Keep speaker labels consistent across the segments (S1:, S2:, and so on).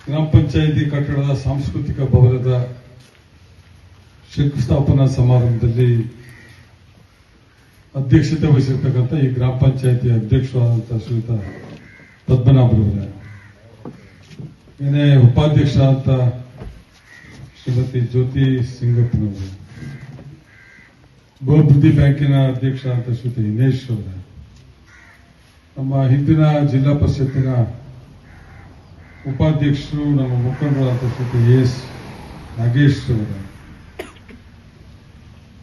S1: ಗ್ರಾಮ ಪಂಚಾಯಿತಿ ಕಟ್ಟಡದ ಸಾಂಸ್ಕೃತಿಕ ಭವನದ ಶಂಕುಸ್ಥಾಪನಾ ಸಮಾರಂಭದಲ್ಲಿ ಅಧ್ಯಕ್ಷತೆ ವಹಿಸಿರ್ತಕ್ಕಂಥ ಈ ಗ್ರಾಮ ಪಂಚಾಯಿತಿ ಅಧ್ಯಕ್ಷರಾದಂತಹ ಶ್ರೀಯುತ ಪದ್ಮನಾಭರವರೇ, ಏನೇ ಉಪಾಧ್ಯಕ್ಷ ಅಂತ ಶ್ರೀಮತಿ ಜ್ಯೋತಿ ಸಿಂಗಪ್ಪನವರು, ಗೋಬುದ್ಧಿ ಬ್ಯಾಂಕಿನ ಅಧ್ಯಕ್ಷ ಅಂತ ಶ್ರೀಯುತ ಹಿನೇಶ್ ಅವರೇ, ನಮ್ಮ ಹಿಂದಿನ ಜಿಲ್ಲಾ ಪರಿಷತ್ತಿನ ಉಪಾಧ್ಯಕ್ಷರು ನಮ್ಮ ಮುಖಂಡರಾದ ಶ್ರೀಯುತ ಎಸ್ ನಾಗೇಶ್ ಅವರೇ,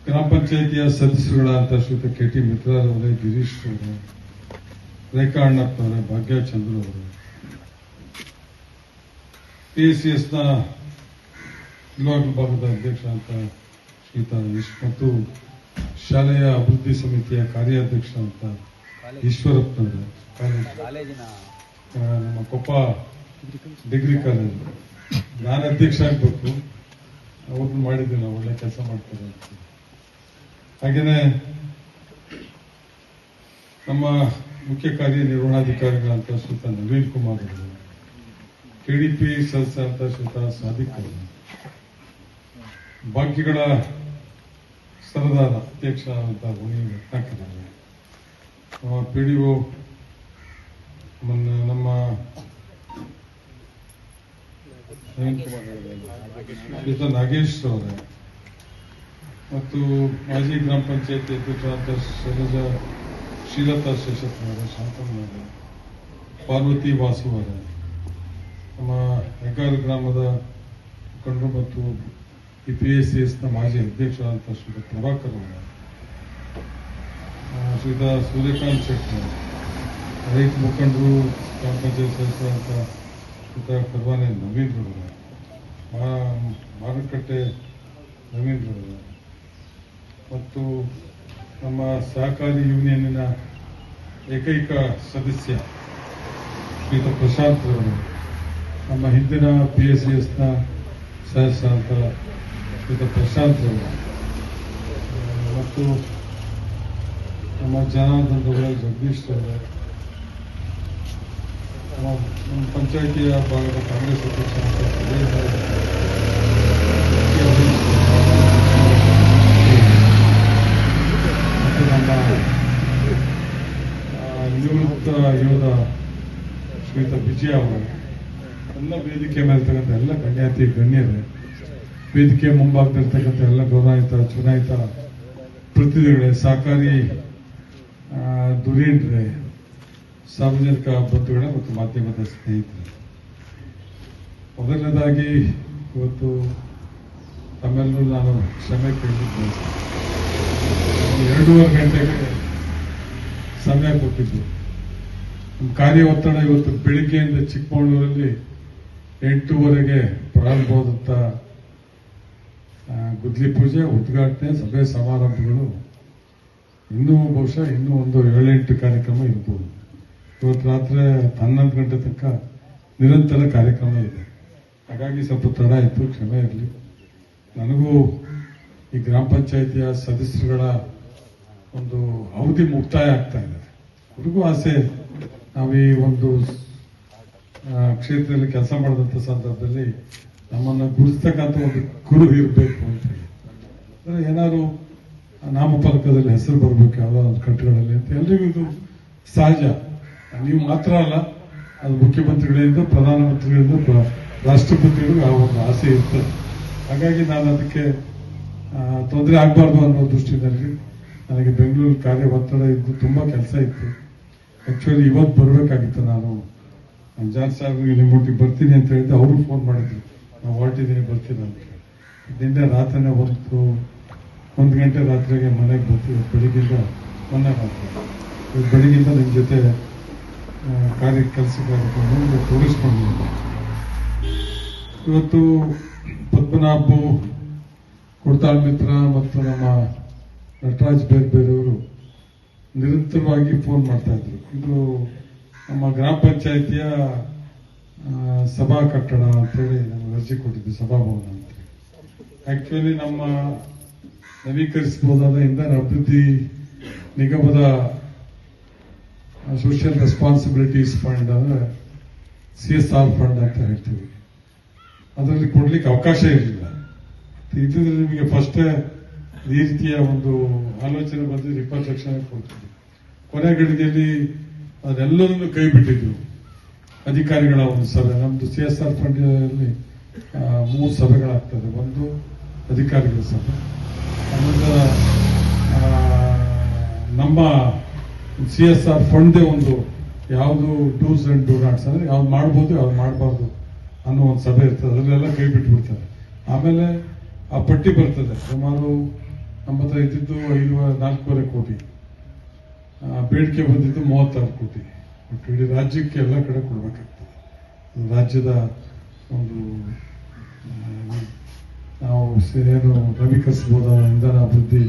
S1: ಗ್ರಾಮ ಪಂಚಾಯಿತಿಯ ಸದಸ್ಯರುಗಳಾದ ಶ್ರೀಯುತ ಕೆಟಿ ಮಿತ್ರರವರೇ, ಗಿರೀಶ್ ಅವರೇ, ರೇಖಾ ಅಣ್ಣಪ್ಪನವರೇ, ಭಾಗ್ಯ ಚಂದ್ರ ಅವರೇ, PCSನ ವಿಭಾಗ ವಿಭಾಗದ ಅಧ್ಯಕ್ಷ ಅಂತ ಶ್ರೀಯುತ ಮತ್ತು ಶಾಲೆಯ ಅಭಿವೃದ್ಧಿ ಸಮಿತಿಯ ಕಾರ್ಯಾಧ್ಯಕ್ಷ ಅಂತ ಈಶ್ವರಪ್ಪನವರೇ, ನಮ್ಮ ಕೊಪ್ಪ ಡಿಗ್ರಿ ಕಾಲೇಜು ನಾನು ಅಧ್ಯಕ್ಷ ಆಗ್ಬೇಕು, ಅವ್ರನ್ನ ಮಾಡಿದ್ದೀನಿ, ಒಳ್ಳೆ ಕೆಲಸ ಮಾಡ್ತಾರೆ ಅಂತ. ಹಾಗೇನೆ ನಮ್ಮ ಮುಖ್ಯ ಕಾರ್ಯನಿರ್ವಹಣಾಧಿಕಾರಿಗಳಂತ ಶ್ರೀಯುತ ನವೀನ್ ಕುಮಾರ್ ಅವರು, KDP ಸದಸ್ಯ ಅಂತ ಶ್ರೀಯುತ ಸಾದಿಕ್ ಅವರು, ಬಾಕಿಗಳ ಸರದಾರ ಅಧ್ಯಕ್ಷ ಅಂತ ಗುಣಿ ರತ್ನಾಕರ್ ಅವರು, ನಮ್ಮ PDO ನಮ್ಮ ಶ್ರೀಯುತ ನಾಗೇಶ್ ಅವರೇ, ಮತ್ತು ಮಾಜಿ ಗ್ರಾಮ ಪಂಚಾಯತಿ ಅಧ್ಯಕ್ಷರಾದ ಶ್ರೀಲತಾ ಶೇಷಪ್ಪನವರೇ, ಶಾಂತಮ್ಮನವರೇ, ಪಾರ್ವತಿ ವಾಸು ಅವರೇ, ನಮ್ಮ ಹೆಗ್ಗಾರು ಗ್ರಾಮದ ಮುಖಂಡರು ಮತ್ತು PACSನ ಮಾಜಿ ಅಧ್ಯಕ್ಷರಾದಂತಹ ಶ್ರೀಯುತ ಪ್ರಭಾಕರ್ ಅವರೇ, ಶ್ರೀಯುತ ಸೂರ್ಯಕಾಂತ್ ಶೆಟ್ಟಿ, ರೈತ ಮುಖಂಡರು, ಗ್ರಾಮ ಪಂಚಾಯತ್ ಸದಸ್ಯರಾದಂಥ ಶ್ರೀಯುತ ಕರ್ವಾನೆ ನವೀನ್ ಅವರೇ, ಮಾರುಕಟ್ಟೆ ನವೀನ್ ಅವರೇ, ಮತ್ತು ನಮ್ಮ ಸಹಕಾರಿ ಯೂನಿಯನ್ನಿನ ಏಕೈಕ ಸದಸ್ಯ ಶ್ರೀಯುತ ಪ್ರಶಾಂತ್ ಅವರು, ನಮ್ಮ ಹಿಂದಿನ PACSನ ಸದಸ್ಯ ಅಂತ ಶ್ರೀಯುತ ಪ್ರಶಾಂತ್ ಅವರು, ಮತ್ತು ನಮ್ಮ ಜನಾರ್ದನ್ ಜಗದೀಶ್ ಅವರು, ನಮ್ಮ ಪಂಚಾಯಿತಿಯ ಭಾಗದ ಕಾಂಗ್ರೆಸ್ ಅಧ್ಯಕ್ಷ ಮತ್ತು ನಮ್ಮ ನಿವೃತ್ತ ಯೋಧ ಶ್ರೀಯುತ ವಿಜಯ ಅವರು, ಎಲ್ಲ ವೇದಿಕೆ ಮೇಲಿರ್ತಕ್ಕಂಥ ಎಲ್ಲ ಗಣ್ಯಾತಿ ಗಣ್ಯರೇ, ವೇದಿಕೆ ಮುಂಭಾಗದಲ್ಲಿರ್ತಕ್ಕಂಥ ಎಲ್ಲ ಗೌರವಾನ್ವಿತ ಚುನಾಯಿತ ಪ್ರತಿನಿಧಿಗಳೇ, ಸಹಕಾರಿ ಧುರೀಣರೇ, ಸಾರ್ವಜನಿಕ ಬಂಧುಗಳೇ ಮತ್ತು ಮಾಧ್ಯಮದ ಸ್ನೇಹಿತರೆ, ಮೊದಲನೇದಾಗಿ ಇವತ್ತು ತಮ್ಮೆಲ್ಲರೂ ನಾನು ಕ್ಷಮೆ ಕೇಳಿದ್ದೆ. 2.5 ಗಂಟೆಗೆ ಸಮಯ ಕೊಟ್ಟಿದ್ದು. ನಮ್ಮ ಕಾರ್ಯ ಒತ್ತಡ ಇವತ್ತು ಬೆಳಿಗ್ಗೆಯಿಂದ ಚಿಕ್ಕಮಗಳೂರಲ್ಲಿ 8:30ಗೆ ಪ್ರಾರಂಭವಾದಂಥ ಗುದ್ಲಿ ಪೂಜೆ, ಉದ್ಘಾಟನೆ, ಸಭೆ ಸಮಾರಂಭಗಳು ಬಹುಶಃ ಇನ್ನೂ ಒಂದು 7-8 ಕಾರ್ಯಕ್ರಮ ಇರ್ಬೋದು. ಇವತ್ತು ರಾತ್ರಿ 11 ಗಂಟೆ ತನಕ ನಿರಂತರ ಕಾರ್ಯಕ್ರಮ ಇದೆ. ಹಾಗಾಗಿ ಸ್ವಲ್ಪ ತಡ ಆಯಿತು, ಕ್ಷಮೆ ಇರಲಿ. ನನಗೂ ಈ ಗ್ರಾಮ ಪಂಚಾಯಿತಿಯ ಸದಸ್ಯರುಗಳ ಒಂದು ಅವಧಿ ಮುಕ್ತಾಯ ಆಗ್ತಾ ಇದೆ. ಅವ್ರಿಗೂ ಆಸೆ, ನಾವು ಈ ಒಂದು ಕ್ಷೇತ್ರದಲ್ಲಿ ಕೆಲಸ ಮಾಡಿದಂಥ ಸಂದರ್ಭದಲ್ಲಿ ನಮ್ಮನ್ನು ಗುರುಸ್ತಕ್ಕಂಥ ಒಂದು ಗುರು ಇರಬೇಕು ಅಂತ ಹೇಳಿ, ಅಂದರೆ ಏನಾದ್ರು ನಾಮಫಲಕದಲ್ಲಿ ಹೆಸರು ಬರಬೇಕು ಯಾವುದೋ ಒಂದು ಕಟ್ಟಡಗಳಲ್ಲಿ ಅಂತ. ಎಲ್ರಿಗೂ ಇದು ಸಹಜ. ನೀವು ಮಾತ್ರ ಅಲ್ಲ, ಅದು ಮುಖ್ಯಮಂತ್ರಿಗಳಿಂದ, ಪ್ರಧಾನಮಂತ್ರಿಗಳಿಂದ, ರಾಷ್ಟ್ರಪತಿಗಳಿಗೂ ಆ ಒಂದು ಆಸೆ ಇರ್ತದೆ. ಹಾಗಾಗಿ ನಾನು ಅದಕ್ಕೆ ತೊಂದರೆ ಆಗಬಾರ್ದು ಅನ್ನೋ ದೃಷ್ಟಿಯಲ್ಲಿ ನನಗೆ ಬೆಂಗಳೂರು ಕಾರ್ಯ ಒತ್ತಡ ಇದ್ದು ತುಂಬಾ ಕೆಲಸ ಇತ್ತು. ಆಕ್ಚುಲಿ ಇವತ್ತು ಬರಬೇಕಾಗಿತ್ತು. ನಾನು ಜಾನ್ ಸಾಹೇಬ್ರಿಗೆ ನಿಮ್ಮೊಟ್ಟಿಗೆ ಬರ್ತೀನಿ ಅಂತ ಹೇಳಿದ್ರೆ ಅವರು ಫೋನ್ ಮಾಡಿದ್ರು, ನಾವು ಹೊರಟಿದ್ದೀನಿ ಬರ್ತೀನಿ ಅಂತ. ನಿನ್ನೆ ರಾತ್ರಿನೇ 1 ಗಂಟೆ ರಾತ್ರಿಗೆ ಮನೆಗೆ ಬರ್ತೀವಿ. ಬೆಳಿಗ್ಗೆಯಿಂದ ಮೊನ್ನೆ ರಾತ್ರಿ ಬೆಳಿಗ್ಗೆಯಿಂದ ನಿಮ್ಮ ಜೊತೆ ಕೆಲಸಕ್ಕೆ ತೋರಿಸ್ಕೊಂಡಿದ್ದೀನಿ. ಇವತ್ತು ಪದ್ಮನಾಭು, ಕೊಡ್ತಾಳ್ ಮಿತ್ರ ಮತ್ತು ನಮ್ಮ ನಟರಾಜ್ ಬೇರೆಯವರು ನಿರಂತರವಾಗಿ ಫೋನ್ ಮಾಡ್ತಾ ಇದ್ರು. ಇದು ನಮ್ಮ ಗ್ರಾಮ ಪಂಚಾಯಿತಿಯ ಸಭಾ ಕಟ್ಟಡ ಅಂತೇಳಿ ನಮ್ಗೆ ಅರ್ಜಿ ಕೊಟ್ಟಿದ್ದು, ಸಭಾಭವನ ಅಂತೇಳಿ. ಆಕ್ಚುಲಿ ನಮ್ಮ ನವೀಕರಿಸಬಹುದಾದ ಇಂಧನ ಅಭಿವೃದ್ಧಿ ನಿಗಮದ ಸೋಷಿಯಲ್ ರೆಸ್ಪಾನ್ಸಿಬಿಲಿಟೀಸ್ ಫಂಡ್ ಅಂದ್ರೆ CSR ಫಂಡ್ ಅಂತ ಹೇಳ್ತೀವಿ. ಅದರಲ್ಲಿ ಕೊಡ್ಲಿಕ್ಕೆ ಅವಕಾಶ ಇರಲಿಲ್ಲ. ಇದ್ದಿದ್ರೆ ನಿಮಗೆ ಫಸ್ಟೇ ಈ ರೀತಿಯ ಒಂದು ಆಲೋಚನೆ ಬಂದಿದ್ರೆ 20 ಲಕ್ಷ ಕೊಡ್ತಿದ್ವಿ. ಕೊನೆ ಗಳಿಗೆಯಲ್ಲಿ ಅದೆಲ್ಲರನ್ನು ಕೈ ಬಿಟ್ಟಿದ್ರು. ಅಧಿಕಾರಿಗಳ ಒಂದು ಸಭೆ, ನಮ್ದು CSR ಫಂಡ್ ಅಲ್ಲಿ 3 ಸಭೆಗಳಾಗ್ತದೆ. ಒಂದು ಅಧಿಕಾರಿಗಳ ಸಭೆ, ಆಮೇಲೆ ನಮ್ಮ CSR ಫಂಡ್ದೇ ಒಂದು ಯಾವುದು ಡೂಸ್ ಅಂಡ್ ಡೂ ನಾಟ್ಸ್ ಅಂದ್ರೆ ಯಾವ್ದು ಮಾಡ್ಬೋದು ಯಾವ್ದು ಮಾಡಬಾರ್ದು ಅನ್ನೋ ಒಂದು ಸಭೆ ಇರ್ತದೆ. ಅದರಲ್ಲೆಲ್ಲ ಕೈ ಬಿಟ್ಬಿಡ್ತಾರೆ. ಆಮೇಲೆ ಆ ಪಟ್ಟಿ ಬರ್ತದೆ. ಸುಮಾರು ನಮ್ಮ ಹತ್ರ ಇದ್ದಿದ್ದು 4.25 ಕೋಟಿ, ಬೇಡಿಕೆ ಬಂದಿದ್ದು 36 ಕೋಟಿ. ಬಟ್ ಇಡೀ ರಾಜ್ಯಕ್ಕೆ ಎಲ್ಲ ಕಡೆ ಕೊಡ್ಬೇಕಾಗ್ತದೆ. ರಾಜ್ಯದ ಒಂದು ನಾವು ಏನು ನವೀಕರಿಸಬಹುದ ಇಂಧನ ಅಭಿವೃದ್ಧಿ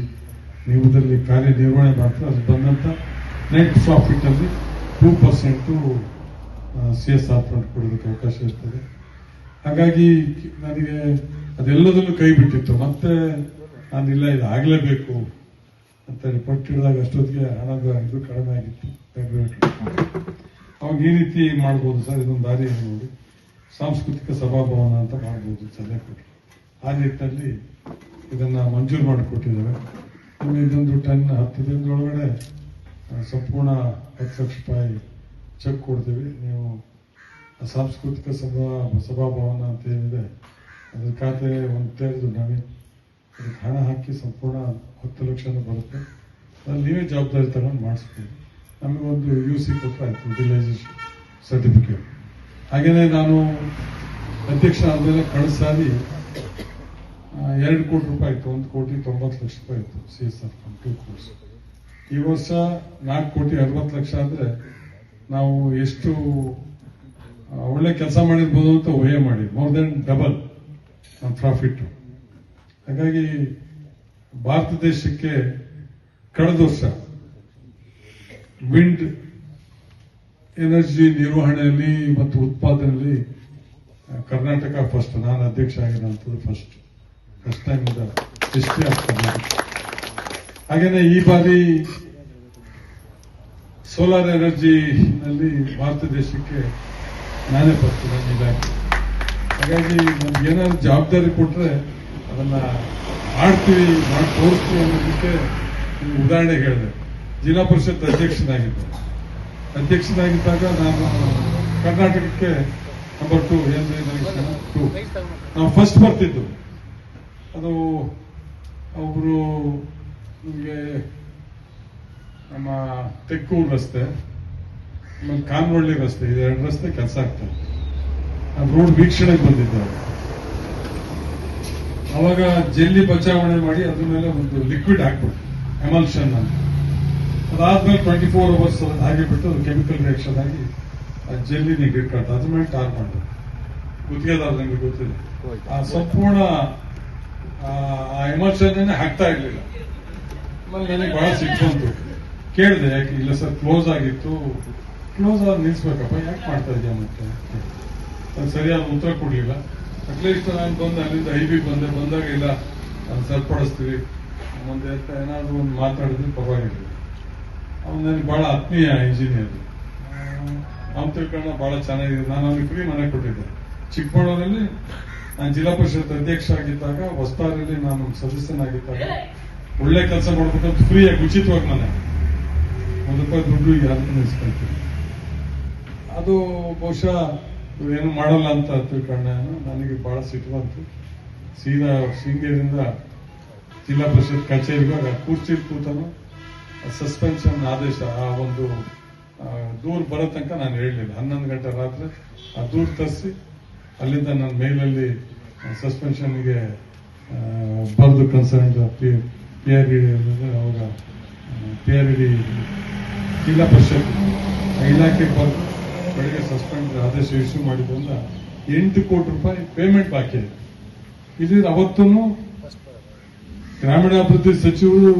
S1: ನಿಯಮದಲ್ಲಿ ಕಾರ್ಯನಿರ್ವಹಣೆ ಮಾಡ್ತಾರೆ. ಅದು ಬಂದಂತ ನೆಟ್ ಪ್ರಾಫಿಟ್ ಅಲ್ಲಿ 2% CSR ಫಂಡ್ ಕೊಡೋದಕ್ಕೆ ಅವಕಾಶ ಇರ್ತದೆ. ಹಾಗಾಗಿ ನನಗೆ ಅದೆಲ್ಲದನ್ನು ಕೈ ಬಿಟ್ಟಿತ್ತು. ಮತ್ತೆ ನಾನಿಲ್ಲ ಇದು ಆಗಲೇಬೇಕು ಅಂತ ರಿಪೋರ್ಟ್ ಹಿಡಿದಾಗ ಅಷ್ಟೊತ್ತಿಗೆ ಹಣದ ಇದು ಕಡಿಮೆ ಆಗಿತ್ತು. ಅವಾಗ ಈ ರೀತಿ ಮಾಡ್ಬೋದು ಸರ್, ಇದೊಂದು ದಾರಿ ನೋಡಿ, ಸಾಂಸ್ಕೃತಿಕ ಸಭಾಭವನ ಅಂತ ಮಾಡ್ಬೋದು ಸಲಹೆ ಕೊಟ್ಟರು. ಆ ನಿಟ್ಟಿನಲ್ಲಿ ಇದನ್ನ ಮಂಜೂರು ಮಾಡಿಕೊಟ್ಟಿದ್ದೇವೆ. ಇದೊಂದು 10 ದಿನದೊಳಗಡೆ ಸಂಪೂರ್ಣ 10 ಲಕ್ಷ ರೂಪಾಯಿ ಚೆಕ್ ಕೊಡ್ತೀವಿ. ನೀವು ಸಾಂಸ್ಕೃತಿಕ ಸಭಾಭವನ ಅಂತ ಏನಿದೆ ಅದ್ರ ಖಾತೆ ಒಂದು ತೆರೆದು ನವೀನ್ ಅದಕ್ಕೆ ಹಣ ಹಾಕಿ ಸಂಪೂರ್ಣ 10 ಲಕ್ಷನೂ ಬರುತ್ತೆ. ಅದ್ರಲ್ಲಿ ನೀವೇ ಜವಾಬ್ದಾರಿ ತಗೊಂಡು ಮಾಡಿಸ್ತೀವಿ. ನಮಗೊಂದು UC ಕೊಟ್ಟರೆ ಆಯ್ತು, ಯುಟಿಲೈಸೇಷನ್ ಸರ್ಟಿಫಿಕೇಟ್. ಹಾಗೇನೆ ನಾನು ಅಧ್ಯಕ್ಷ ಆದಮೇಲೆ ಕಳೆದ ಸಾರಿ 2 ಕೋಟಿ ರೂಪಾಯಿ ಇತ್ತು, 1,90,00,000 ರೂಪಾಯಿ ಇತ್ತು CSR ಫಂಡ್ 2 ಕೋರ್ಸ್. ಈ ವರ್ಷ 4,60,00,000 ಆದ್ರೆ ನಾವು ಎಷ್ಟು ಒಳ್ಳೆ ಕೆಲಸ ಮಾಡಿರ್ಬೋದು ಅಂತ ಊಹೆ ಮಾಡಿ ಮೋರ್ ದೆನ್ ಡಬಲ್ ನಮ್ಮ ಪ್ರಾಫಿಟ್. ಹಾಗಾಗಿ ಭಾರತ ದೇಶಕ್ಕೆ ಕಳೆದ ವರ್ಷ ವಿಂಡ್ ಎನರ್ಜಿ ನಿರ್ವಹಣೆಯಲ್ಲಿ ಮತ್ತು ಉತ್ಪಾದನೆಯಲ್ಲಿ ಕರ್ನಾಟಕ ಫಸ್ಟ್. ನಾನು ಅಧ್ಯಕ್ಷ ಆಗಿರೋಂಥದ್ದು first time history of Karnataka. ಹಾಗೇನೆ ಈ ಬಾರಿ ಸೋಲಾರ್ ಎನರ್ಜಿನಲ್ಲಿ ಭಾರತ ದೇಶಕ್ಕೆ ನಾನೇ ಫಸ್ಟ್, ನನ್ನ ಇಲಾಖೆ. ಹಾಗಾಗಿ ನಮ್ಗೆ ಏನಾದ್ರು ಜವಾಬ್ದಾರಿ ಕೊಟ್ರೆ ಅದನ್ನ ಮಾಡ್ತೀವಿ, ಮಾಡಿ ತೋರಿಸ್ತೀವಿ ಅನ್ನೋದಕ್ಕೆ ಉದಾಹರಣೆ ಹೇಳಿದೆ. ಜಿಲ್ಲಾ ಪರಿಷತ್ ಅಧ್ಯಕ್ಷನಾಗಿದ್ದಾಗ ನಾನು ಕರ್ನಾಟಕಕ್ಕೆ ನಂಬರ್ 2 ನಾವು ಫಸ್ಟ್ ಬರ್ತಿದ್ದು. ಅದು ಒಬ್ರು ನಿಮಗೆ ನಮ್ಮ ತೆಕ್ಕೂರು ರಸ್ತೆ ಆಮೇಲೆ ಕಾನ್ವಳ್ಳಿ ರಸ್ತೆ, ಇದು 2 ರಸ್ತೆ ಕೆಲಸ ಆಗ್ತದೆ. ನಾನು ರೋಡ್ ವೀಕ್ಷಣೆಗೆ ಬಂದಿದ್ದೆ. ಅವಾಗ ಜಲ್ಲಿ ಬಚಾವಣೆ ಮಾಡಿ ಅದ್ರ ಮೇಲೆ ಒಂದು ಲಿಕ್ವಿಡ್ ಹಾಕ್ಬಿಟ್ಟು ಎಮಲ್ಷನ್ ಅಂತ, ಅದಾದ್ಮೇಲೆ 24 hours ಹಾಗೆ ಬಿಟ್ಟು ಅದು ಕೆಮಿಕಲ್ ರಿಯಾಕ್ಷನ್ ಆಗಿ ಜಲ್ಲಿ ನೀಡಿರ್ಕಾಟ ಅದ್ರ ಮೇಲೆ ಟಾರ್ ಮಾಡಿದೆ. ಗುತ್ತಿಗೆದಾರ ನಂಗೆ ಗೊತ್ತಿಲ್ಲ, ಆ ಸಂಪೂರ್ಣ ಆ ಎಮಲ್ಷನ್ ಹಾಕ್ತಾ ಇರ್ಲಿಲ್ಲ. ಆಮೇಲೆ ನನಗೆ ಬಹಳ ಸಿಟ್ಟು ಬಂತು. ಕೇಳಿದೆ, ಯಾಕೆ ಇಲ್ಲ ಸರ್ ಕ್ಲೋಸ್ ಆಗಿತ್ತು, ಕ್ಲೋಸ್ ಆಗಿ ನಿಲ್ಸ್ಬೇಕಪ್ಪ, ಯಾಕೆ ಮಾಡ್ತಾ ಇದೆಯಾ ಮತ್ತೆ ಅದು ಸರಿಯಾದ ಉತ್ತರ ಕೊಡ್ಲಿಲ್ಲ. ಅಟ್ಲೀಸ್ಟ್ ನಾನು ಬಂದು ಅಲ್ಲಿಂದ IB ಬಂದಾಗ ಇಲ್ಲ ನಾನು ಸರಿಪಡಿಸ್ತೀವಿ ಮುಂದೆ ಅಂತ ಏನಾದ್ರು ಒಂದು ಮಾತಾಡಿದ್ರೆ ಪರವಾಗಿಲ್ಲ. ಅವ್ನು ನನಗೆ ಬಹಳ ಆತ್ಮೀಯ ಇಂಜಿನಿಯರ್, ಅವ್ನು ತಿಳ್ಕೊಂಡ ಬಹಳ ಚೆನ್ನಾಗಿದೆ. ನಾನು ಅವ್ನಿಗೆ ಫ್ರೀ ಮನೆ ಕೊಟ್ಟಿದ್ದೆ ಚಿಕ್ಕಮಗಳೂರಲ್ಲಿ. ನಾನು ಜಿಲ್ಲಾ ಪರಿಷತ್ ಅಧ್ಯಕ್ಷ ಆಗಿದ್ದಾಗ, ಹೊಸದಾರಲ್ಲಿ ನಾನು ಸದಸ್ಯನಾಗಿದ್ದಾಗ ಒಳ್ಳೆ ಕೆಲಸ ಮಾಡ್ಬೇಕಂತ ಫ್ರೀಯಾಗಿ ಉಚಿತವಾಗಿ ಮನೆ ₹1 ದುಡ್ಡು ಯಾರು ಇಸ್ಕೊಳ್ತೀನಿ. ಅದು ಬಹುಶಃ ಏನು ಮಾಡಲ್ಲ ಅಂತ ತಿಳ್ಕೊಂಡ. ನನಗೆ ಬಹಳ ಸಿಟ್ಟು ಬಂತು. ಸೀದಾ ಶೃಂಗೇರಿಯಿಂದ ಜಿಲ್ಲಾ ಪರಿಷತ್ ಕಚೇರಿಗೆ ಕೂರ್ಚಿಲ್ ಕೂತನು ಸಸ್ಪೆನ್ಷನ್ ಆದೇಶ, ಆ ಒಂದು ದೂರು ಬರೋ ತನಕ ನಾನು ಹೇಳಲಿಲ್ಲ. 11 ಗಂಟೆ ರಾತ್ರಿ ಆ ದೂರು ತರಿಸಿ ಅಲ್ಲಿಂದ ನನ್ನ ಮೇಲಲ್ಲಿ ಸಸ್ಪೆನ್ಷನ್ಗೆ ಬರೆದು ಕನ್ಸರ್ನ್ PRD ಅವಾಗ PRD ಜಿಲ್ಲಾ ಪರಿಷತ್ ಇಲಾಖೆಗೆ ಬರೆದು ಬೆಳಿಗ್ಗೆ ಸಸ್ಪೆಂಡ್ ಆದೇಶ ಇಶ್ಯೂ ಮಾಡಿದ್ರಿಂದ 8 ಕೋಟಿ ರೂಪಾಯಿ ಪೇಮೆಂಟ್ ಬಾಕಿ ಇದೆ. ಇದ್ರೆ ಅವತ್ತೂ ಗ್ರಾಮೀಣಾಭಿವೃದ್ಧಿ ಸಚಿವರು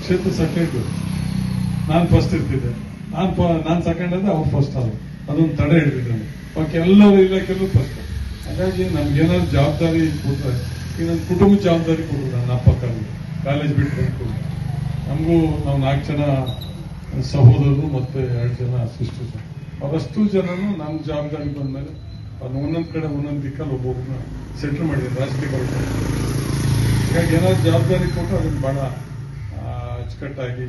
S1: ಕ್ಷೇತ್ರ ಸೆಕ್ರೆಟರಿ, ನಾನು ಫಸ್ಟ್ ಇರ್ತಿದ್ದೆ. ನಾನು ಸೆಕೆಂಡ್ ಅಂದ್ರೆ ಅವ್ರು ಫಸ್ಟ್ ಆದ್ರು. ಅದೊಂದು ತಡೆ ಹಿಡಿದಿದ್ದೆ. ಬಾಕಿ ಎಲ್ಲರ ಇಲಾಖೆಯಲ್ಲೂ ಫಸ್ಟ್. ಹಾಗಾಗಿ ನಮ್ಗೇನಾದ್ರು ಜವಾಬ್ದಾರಿ ಕೊಟ್ರೆ, ಈಗ ನನ್ನ ಕುಟುಂಬದ ಜವಾಬ್ದಾರಿ ಕೊಟ್ಟರು. ನನ್ನ ಅಪ್ಪ ಕಾಲೇಜ್ ಬಿಟ್ಟು ಬಂದು ನಮಗೂ ನಾವು 4 ಜನ ಸಹೋದರರು ಮತ್ತೆ 2 ಜನ ಸಿಸ್ಟರ್ಸ್. ಅವರಷ್ಟು ಜನನು ನಮ್ಮ ಜವಾಬ್ದಾರಿ ಬಂದ್ಮೇಲೆ ಅದು ಒಂದೊಂದ್ ಕಡೆ ಒಂದೊಂದು ದಿಕ್ಕಲ್ಲಿ ಒಬ್ಬೊಬ್ಬರನ್ನ ಸೆಟ್ಲ್ ಮಾಡಿದ್ದಾರೆ ರಾಜಕೀಯ ಬರುತ್ತೆ. ಹೀಗಾಗಿ ಏನಾದ್ರು ಜವಾಬ್ದಾರಿ ಕೊಟ್ಟು ಅದನ್ನು ಬಹಳ ಅಚ್ಚುಕಟ್ಟಾಗಿ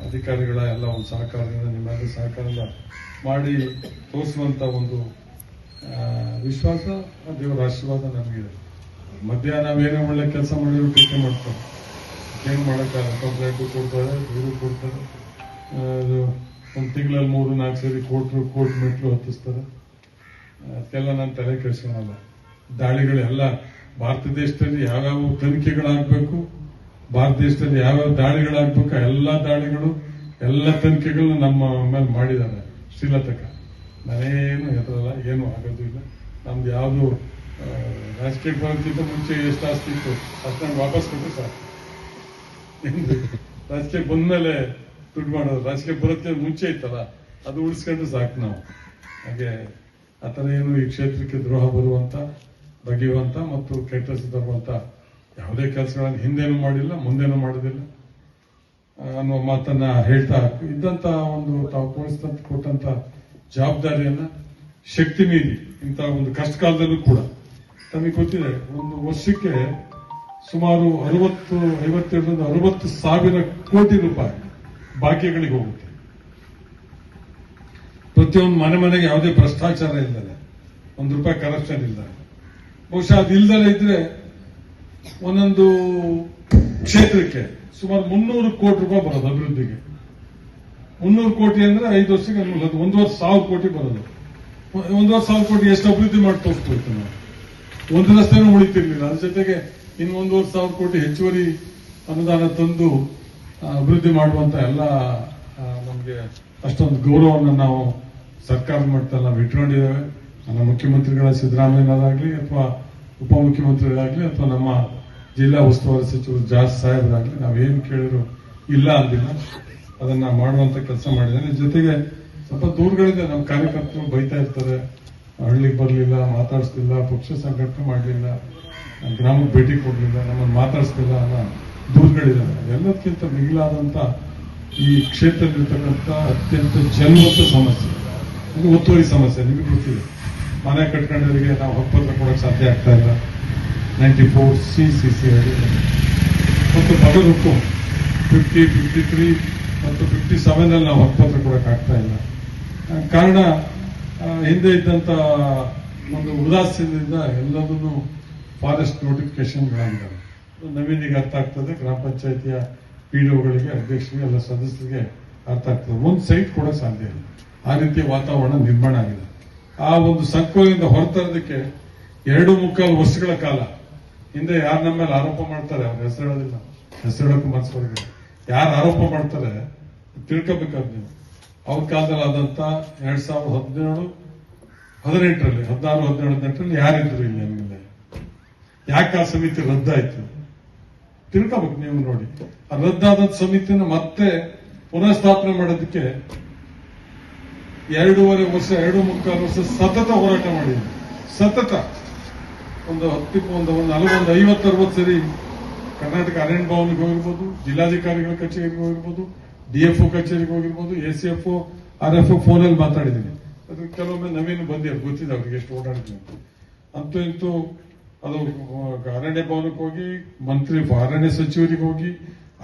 S1: ಅಧಿಕಾರಿಗಳ ಎಲ್ಲ ಒಂದು ಸಹಕಾರದಿಂದ ನಿಮ್ಮೆಲ್ಲ ಸಹಕಾರದಿಂದ ಮಾಡಿ ತೋರಿಸುವಂತ ಒಂದು ವಿಶ್ವಾಸ, ದೇವರ ಆಶೀರ್ವಾದ ನಮಗಿದೆ. ಮಧ್ಯಾಹ್ನ ನಾವೇನೇ ಒಳ್ಳೆ ಕೆಲಸ ಮಾಡಿದ್ರು ಟೀಕೆ ಮಾಡ್ತಾರೆ, ಏನು ಮಾಡೋಕ್ಕಾಗಲ್ಲ. ಕಂಪ್ಲೇಂಟು ಕೊಡ್ತಾರೆ, ಇವರು ಕೊಡ್ತಾರೆ. ಒಂದು ತಿಂಗಳಲ್ಲಿ 3-4 ಸರಿ ಕೋರ್ಟ್ ಮೆಟ್ಲು ಹತ್ತಿಸ್ತಾರೆ. ಅದಕ್ಕೆಲ್ಲ ನಾನು ತಲೆ ಕೆಡಿಸ್ಕೊಳಲ್ಲ. ದಾಳಿಗಳೆಲ್ಲ ಭಾರತ ದೇಶದಲ್ಲಿ ಯಾವ್ಯಾವ ತನಿಖೆಗಳಾಗಬೇಕು, ಭಾರತ ದೇಶದಲ್ಲಿ ಯಾವ್ಯಾವ ದಾಳಿಗಳಾಗಬೇಕು, ಎಲ್ಲ ದಾಳಿಗಳು ಎಲ್ಲ ತನಿಖೆಗಳು ನಮ್ಮ ಮೇಲೆ ಮಾಡಿದ್ದಾರೆ ಶ್ರೀಲತಕ. ನಾನೇನು ಹೆದರಲ್ಲ, ಏನು ಆಗೋದು ಇಲ್ಲ. ನಮ್ದು ಯಾವುದು ರಾಜಕೀಯಕ್ಕೆ ಬರೋದಕ್ಕಿಂತ ಮುಂಚೆ ಎಷ್ಟು ಆಸ್ತಿ ಇತ್ತು ಅದನ್ನ ವಾಪಸ್ ಕೊಟ್ಟು ಸರ್. ರಾಜಕೀಯಕ್ಕೆ ಬಂದ್ಮೇಲೆ ದುಡ್ಡು ಮಾಡೋದು, ರಾಜಕೀಯ ಬರೋದಕ್ಕೆ ಮುಂಚೆ ಇತ್ತಲ್ಲ ಅದು ಉಳಿಸ್ಕೊಂಡು ಸಾಕು ನಾವು. ಹಾಗೆ ಆತರ ಏನು ಈ ಕ್ಷೇತ್ರಕ್ಕೆ ದ್ರೋಹ ಬರುವಂತ, ಬಗೆಯುವಂತ ಮತ್ತು ಕೆಟ್ಟ ಹೆಸರು ತರುವಂತ ಯಾವುದೇ ಕೆಲಸಗಳನ್ನು ಹಿಂದೇನೂ ಮಾಡಿಲ್ಲ, ಮುಂದೇನೂ ಮಾಡೋದಿಲ್ಲ ಅನ್ನುವ ಮಾತನ್ನ ಹೇಳ್ತಾ ಇದ್ದಂತ ಒಂದು ತಾವು ಕೊಟ್ಟಂತ ಜವಾಬ್ದಾರಿಯನ್ನ ಶಕ್ತಿ ಮೀರಿ ಇಂಥ ಒಂದು ಕಷ್ಟ ಕಾಲದಲ್ಲೂ ಕೂಡ ತಮಗೆ ಗೊತ್ತಿದೆ, ಒಂದು ವರ್ಷಕ್ಕೆ ಸುಮಾರು 60,000 ಕೋಟಿ ರೂಪಾಯಿ ಬಾಕಿಗಳಿಗೆ ಹೋಗುತ್ತೆ. ಪ್ರತಿಯೊಂದು ಮನೆಗೆ ಯಾವುದೇ ಭ್ರಷ್ಟಾಚಾರ ಇಲ್ಲದೆ, ₹1 ಕರಪ್ಷನ್ ಇಲ್ಲ. ಬಹುಶಃ ಅದು ಇಲ್ದಲೇ ಇದ್ರೆ ಒಂದೊಂದು ಕ್ಷೇತ್ರಕ್ಕೆ ಸುಮಾರು 300 ಕೋಟಿ ರೂಪಾಯಿ ಬರೋದು ಅಭಿವೃದ್ಧಿಗೆ. 300 ಕೋಟಿ ಅಂದ್ರೆ 5 ವರ್ಷಕ್ಕೆ 1,50,000 ಕೋಟಿ ಬರೋದು. 1,50,000 ಕೋಟಿ ಎಷ್ಟು ಅಭಿವೃದ್ಧಿ ಮಾಡಿ ತೋರಿಸ್ಬೇಕು ನಾವು. ಒಂದು ರಸ್ತೆನೂ ಉಳಿತಿರ್ಲಿಲ್ಲ. ಅದ್ರ ಜೊತೆಗೆ ಇನ್ನು 1,50,000 ಕೋಟಿ ಹೆಚ್ಚುವರಿ ಅನುದಾನ ತಂದು ಅಭಿವೃದ್ಧಿ ಮಾಡುವಂತ ಎಲ್ಲ ನಮಗೆ ಅಷ್ಟೊಂದು ಗೌರವವನ್ನು ನಾವು ಸರ್ಕಾರದ ಮಟ್ಟದಲ್ಲಿ ನಾವು ಇಟ್ಕೊಂಡಿದ್ದೇವೆ. ನಮ್ಮ ಮುಖ್ಯಮಂತ್ರಿಗಳ ಸಿದ್ದರಾಮಯ್ಯನವರಾಗ್ಲಿ ಅಥವಾ ಉಪಮುಖ್ಯಮಂತ್ರಿಗಳಾಗ್ಲಿ ಅಥವಾ ನಮ್ಮ ಜಿಲ್ಲಾ ಉಸ್ತುವಾರಿ ಸಚಿವರು ಜಾರ್ಜ್ ಸಾಹೇಬರಾಗ್ಲಿ ನಾವೇನು ಕೇಳಿದ್ರು ಇಲ್ಲ ಅಂದಿಲ್ಲ, ಅದನ್ನ ಮಾಡುವಂತ ಕೆಲಸ ಮಾಡಿದ್ದಾರೆ. ಜೊತೆಗೆ ಸ್ವಲ್ಪ ದೂರಗಳಿಂದ ನಮ್ಮ ಕಾರ್ಯಕರ್ತರು ಬೈತಾ ಇರ್ತಾರೆ, ಹಳ್ಳಿಗೆ ಬರಲಿಲ್ಲ, ಮಾತಾಡಿಸ್ಲಿಲ್ಲ, ಪಕ್ಷ ಸಂಘಟನೆ ಮಾಡಲಿಲ್ಲ, ಗ್ರಾಮಕ್ಕೆ ಭೇಟಿ ಕೊಡಲಿಲ್ಲ, ನಮ್ಮನ್ನು ಮಾತಾಡಿಸ್ಲಿಲ್ಲ ಅನ್ನೋ ದೂರಗಳಿದ್ದಾವೆ. ಎಲ್ಲದಕ್ಕಿಂತ ಮಿಗಿಲಾದಂತ ಈ ಕ್ಷೇತ್ರದಲ್ಲಿರ್ತಕ್ಕಂಥ ಅತ್ಯಂತ ಜಲ್ವಂತ ಸಮಸ್ಯೆ ಇದು ಒತ್ತುವರಿ ಸಮಸ್ಯೆ. ನಿಮಗೆ ಗೊತ್ತಿದೆ, ಮನೆ ಕಟ್ಕೊಂಡವರಿಗೆ ನಾವು ಹಕ್ಕುಪತ್ರ ಕೊಡಕ್ಕೆ ಸಾಧ್ಯ ಆಗ್ತಾ ಇಲ್ಲ. 94C ಮತ್ತು ಬಗರುಕ್ಕು 50, 53 ಮತ್ತು 57 ನಾವು ಹಕ್ಕುಪತ್ರ ಕೊಡಕ್ಕೆ ಆಗ್ತಾ ಇಲ್ಲ. ಕಾರಣ ಹಿಂದೆ ಇದ್ದಂತ ಒಂದು ಉದಾಸೀನದಿಂದ ಎಲ್ಲದನ್ನು ಫಾರೆಸ್ಟ್ ನೋಟಿಫಿಕೇಶನ್ಗಳಾಗಿದ್ದಾವೆ. ನವೀನಿಗೆ ಅರ್ಥ ಆಗ್ತದೆ, ಗ್ರಾಮ ಪಂಚಾಯತಿಯ ಪಿಡಿಒಗಳಿಗೆ, ಅಧ್ಯಕ್ಷರಿಗೆ, ಎಲ್ಲ ಸದಸ್ಯರಿಗೆ ಅರ್ಥ ಆಗ್ತದೆ. ಒಂದು ಸೈಟ್ ಕೊಡಕ್ಕೆ ಸಾಧ್ಯ ಇಲ್ಲ. ಆ ರೀತಿಯ ವಾತಾವರಣ ನಿರ್ಮಾಣ ಆಗಿದೆ. ಆ ಒಂದು ಸಂಕೋಲೆಯಿಂದ ಹೊರತರೋದಕ್ಕೆ 2.25 ವರ್ಷಗಳ ಕಾಲ ಹಿಂದೆ ಯಾರು ನಮ್ಮ ಮೇಲೆ ಆರೋಪ ಮಾಡ್ತಾರೆ, ಅವ್ರ ಹೆಸರು ಹೇಳೋದಿಲ್ಲ, ಹೆಸರು ಹೇಳೋಕ್ಕೂ ಮನಸ್ಸು ಬರೋದಿಲ್ಲ, ಯಾರು ಆರೋಪ ಮಾಡ್ತಾರೆ ತಿಳ್ಕೋಬೇಕಾದ್ ನೀವು. ಅವ್ರ ಕಾಲದಲ್ಲಿ ಆದಂತ 2017, 18ರಲ್ಲಿ 16, 17, 18ರಲ್ಲಿ ಯಾರಿದ್ರು ಇಲ್ಲಿ ನಮಗೆ? ಯಾಕೆ ಆ ಸಮಿತಿ ರದ್ದಾಯ್ತು ತಿಳ್ಕೋಬೇಕು ನೀವು ನೋಡಿ. ಆ ರದ್ದಾದಂತ ಸಮಿತಿನ ಮತ್ತೆ ಪುನಃ ಸ್ಥಾಪನೆ ಮಾಡೋದಕ್ಕೆ 2.25 ವರ್ಷ 2.25 ವರ್ಷ ಸತತ ಹೋರಾಟ ಮಾಡಿದ್ವಿ. ಸತತ ಒಂದು 50-60 ಸರಿ ಕರ್ನಾಟಕ ಅರಣ್ಯ ಭವನಿಗೆ ಹೋಗಿರ್ಬೋದು, ಜಿಲ್ಲಾಧಿಕಾರಿಗಳ ಕಚೇರಿಗೆ ಹೋಗಿರ್ಬೋದು, DFO ಕಚೇರಿಗೆ ಹೋಗಿರ್ಬೋದು, ACFO, RFO ಫೋನಲ್ಲಿ ಮಾತಾಡಿದ್ದೀನಿ. ಅದು ಕೆಲವೊಮ್ಮೆ ನವೀನ ಬಂದಿರೋ ಗೊತ್ತಿದೆ ಅವ್ರಿಗೆ ಎಷ್ಟು ಓಡಾಡಿದ್ವಿ ಅಂತ. ಅಂತೂ ಇಂತೂ ಅದು ಅರಣ್ಯ ಭವನಕ್ಕೆ ಹೋಗಿ, ಮಂತ್ರಿ ಅರಣ್ಯ ಸಚಿವರಿಗೆ ಹೋಗಿ,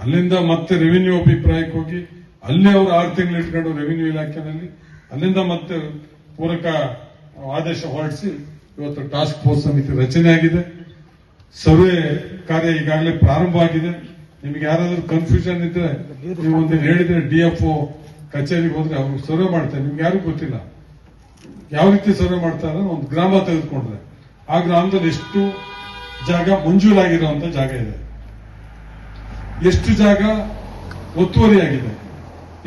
S1: ಅಲ್ಲಿಂದ ಮತ್ತೆ ರೆವಿನ್ಯೂ ಅಭಿಪ್ರಾಯಕ್ಕೆ ಹೋಗಿ, ಅಲ್ಲಿ ಅವರು 6 ತಿಂಗಳು ಇಟ್ಕೊಂಡು ರೆವಿನ್ಯೂ ಇಲಾಖೆನಲ್ಲಿ, ಅಲ್ಲಿಂದ ಮತ್ತೆ ಪೂರಕ ಆದೇಶ ಹೊರಡಿಸಿ ಇವತ್ತು ಟಾಸ್ಕ್ ಫೋರ್ಸ್ ಸಮಿತಿ ರಚನೆ ಆಗಿದೆ. ಸರ್ವೆ ಕಾರ್ಯ ಈಗಾಗಲೇ ಪ್ರಾರಂಭ ಆಗಿದೆ. ನಿಮ್ಗೆ ಯಾರಾದ್ರೂ ಕನ್ಫ್ಯೂಷನ್ ಇದ್ರೆ ನೀವು ಒಂದು ಹೇಳಿದ್ರೆ DFO ಕಚೇರಿಗೆ ಹೋದ್ರೆ ಅವರು ಸರ್ವೆ ಮಾಡ್ತಾರೆ. ನಿಮ್ಗೆ ಯಾರಿಗೂ ಗೊತ್ತಿಲ್ಲ ಯಾವ ರೀತಿ ಸರ್ವೆ ಮಾಡ್ತಾರೆ. ಒಂದು ಗ್ರಾಮ ತೆಗೆದುಕೊಂಡ್ರೆ ಆ ಗ್ರಾಮದಲ್ಲಿ ಎಷ್ಟು ಜಾಗ ಮಂಜೂರಾಗಿರುವಂತ ಜಾಗ ಇದೆ, ಎಷ್ಟು ಜಾಗ ಒತ್ತುವರಿ ಆಗಿದೆ,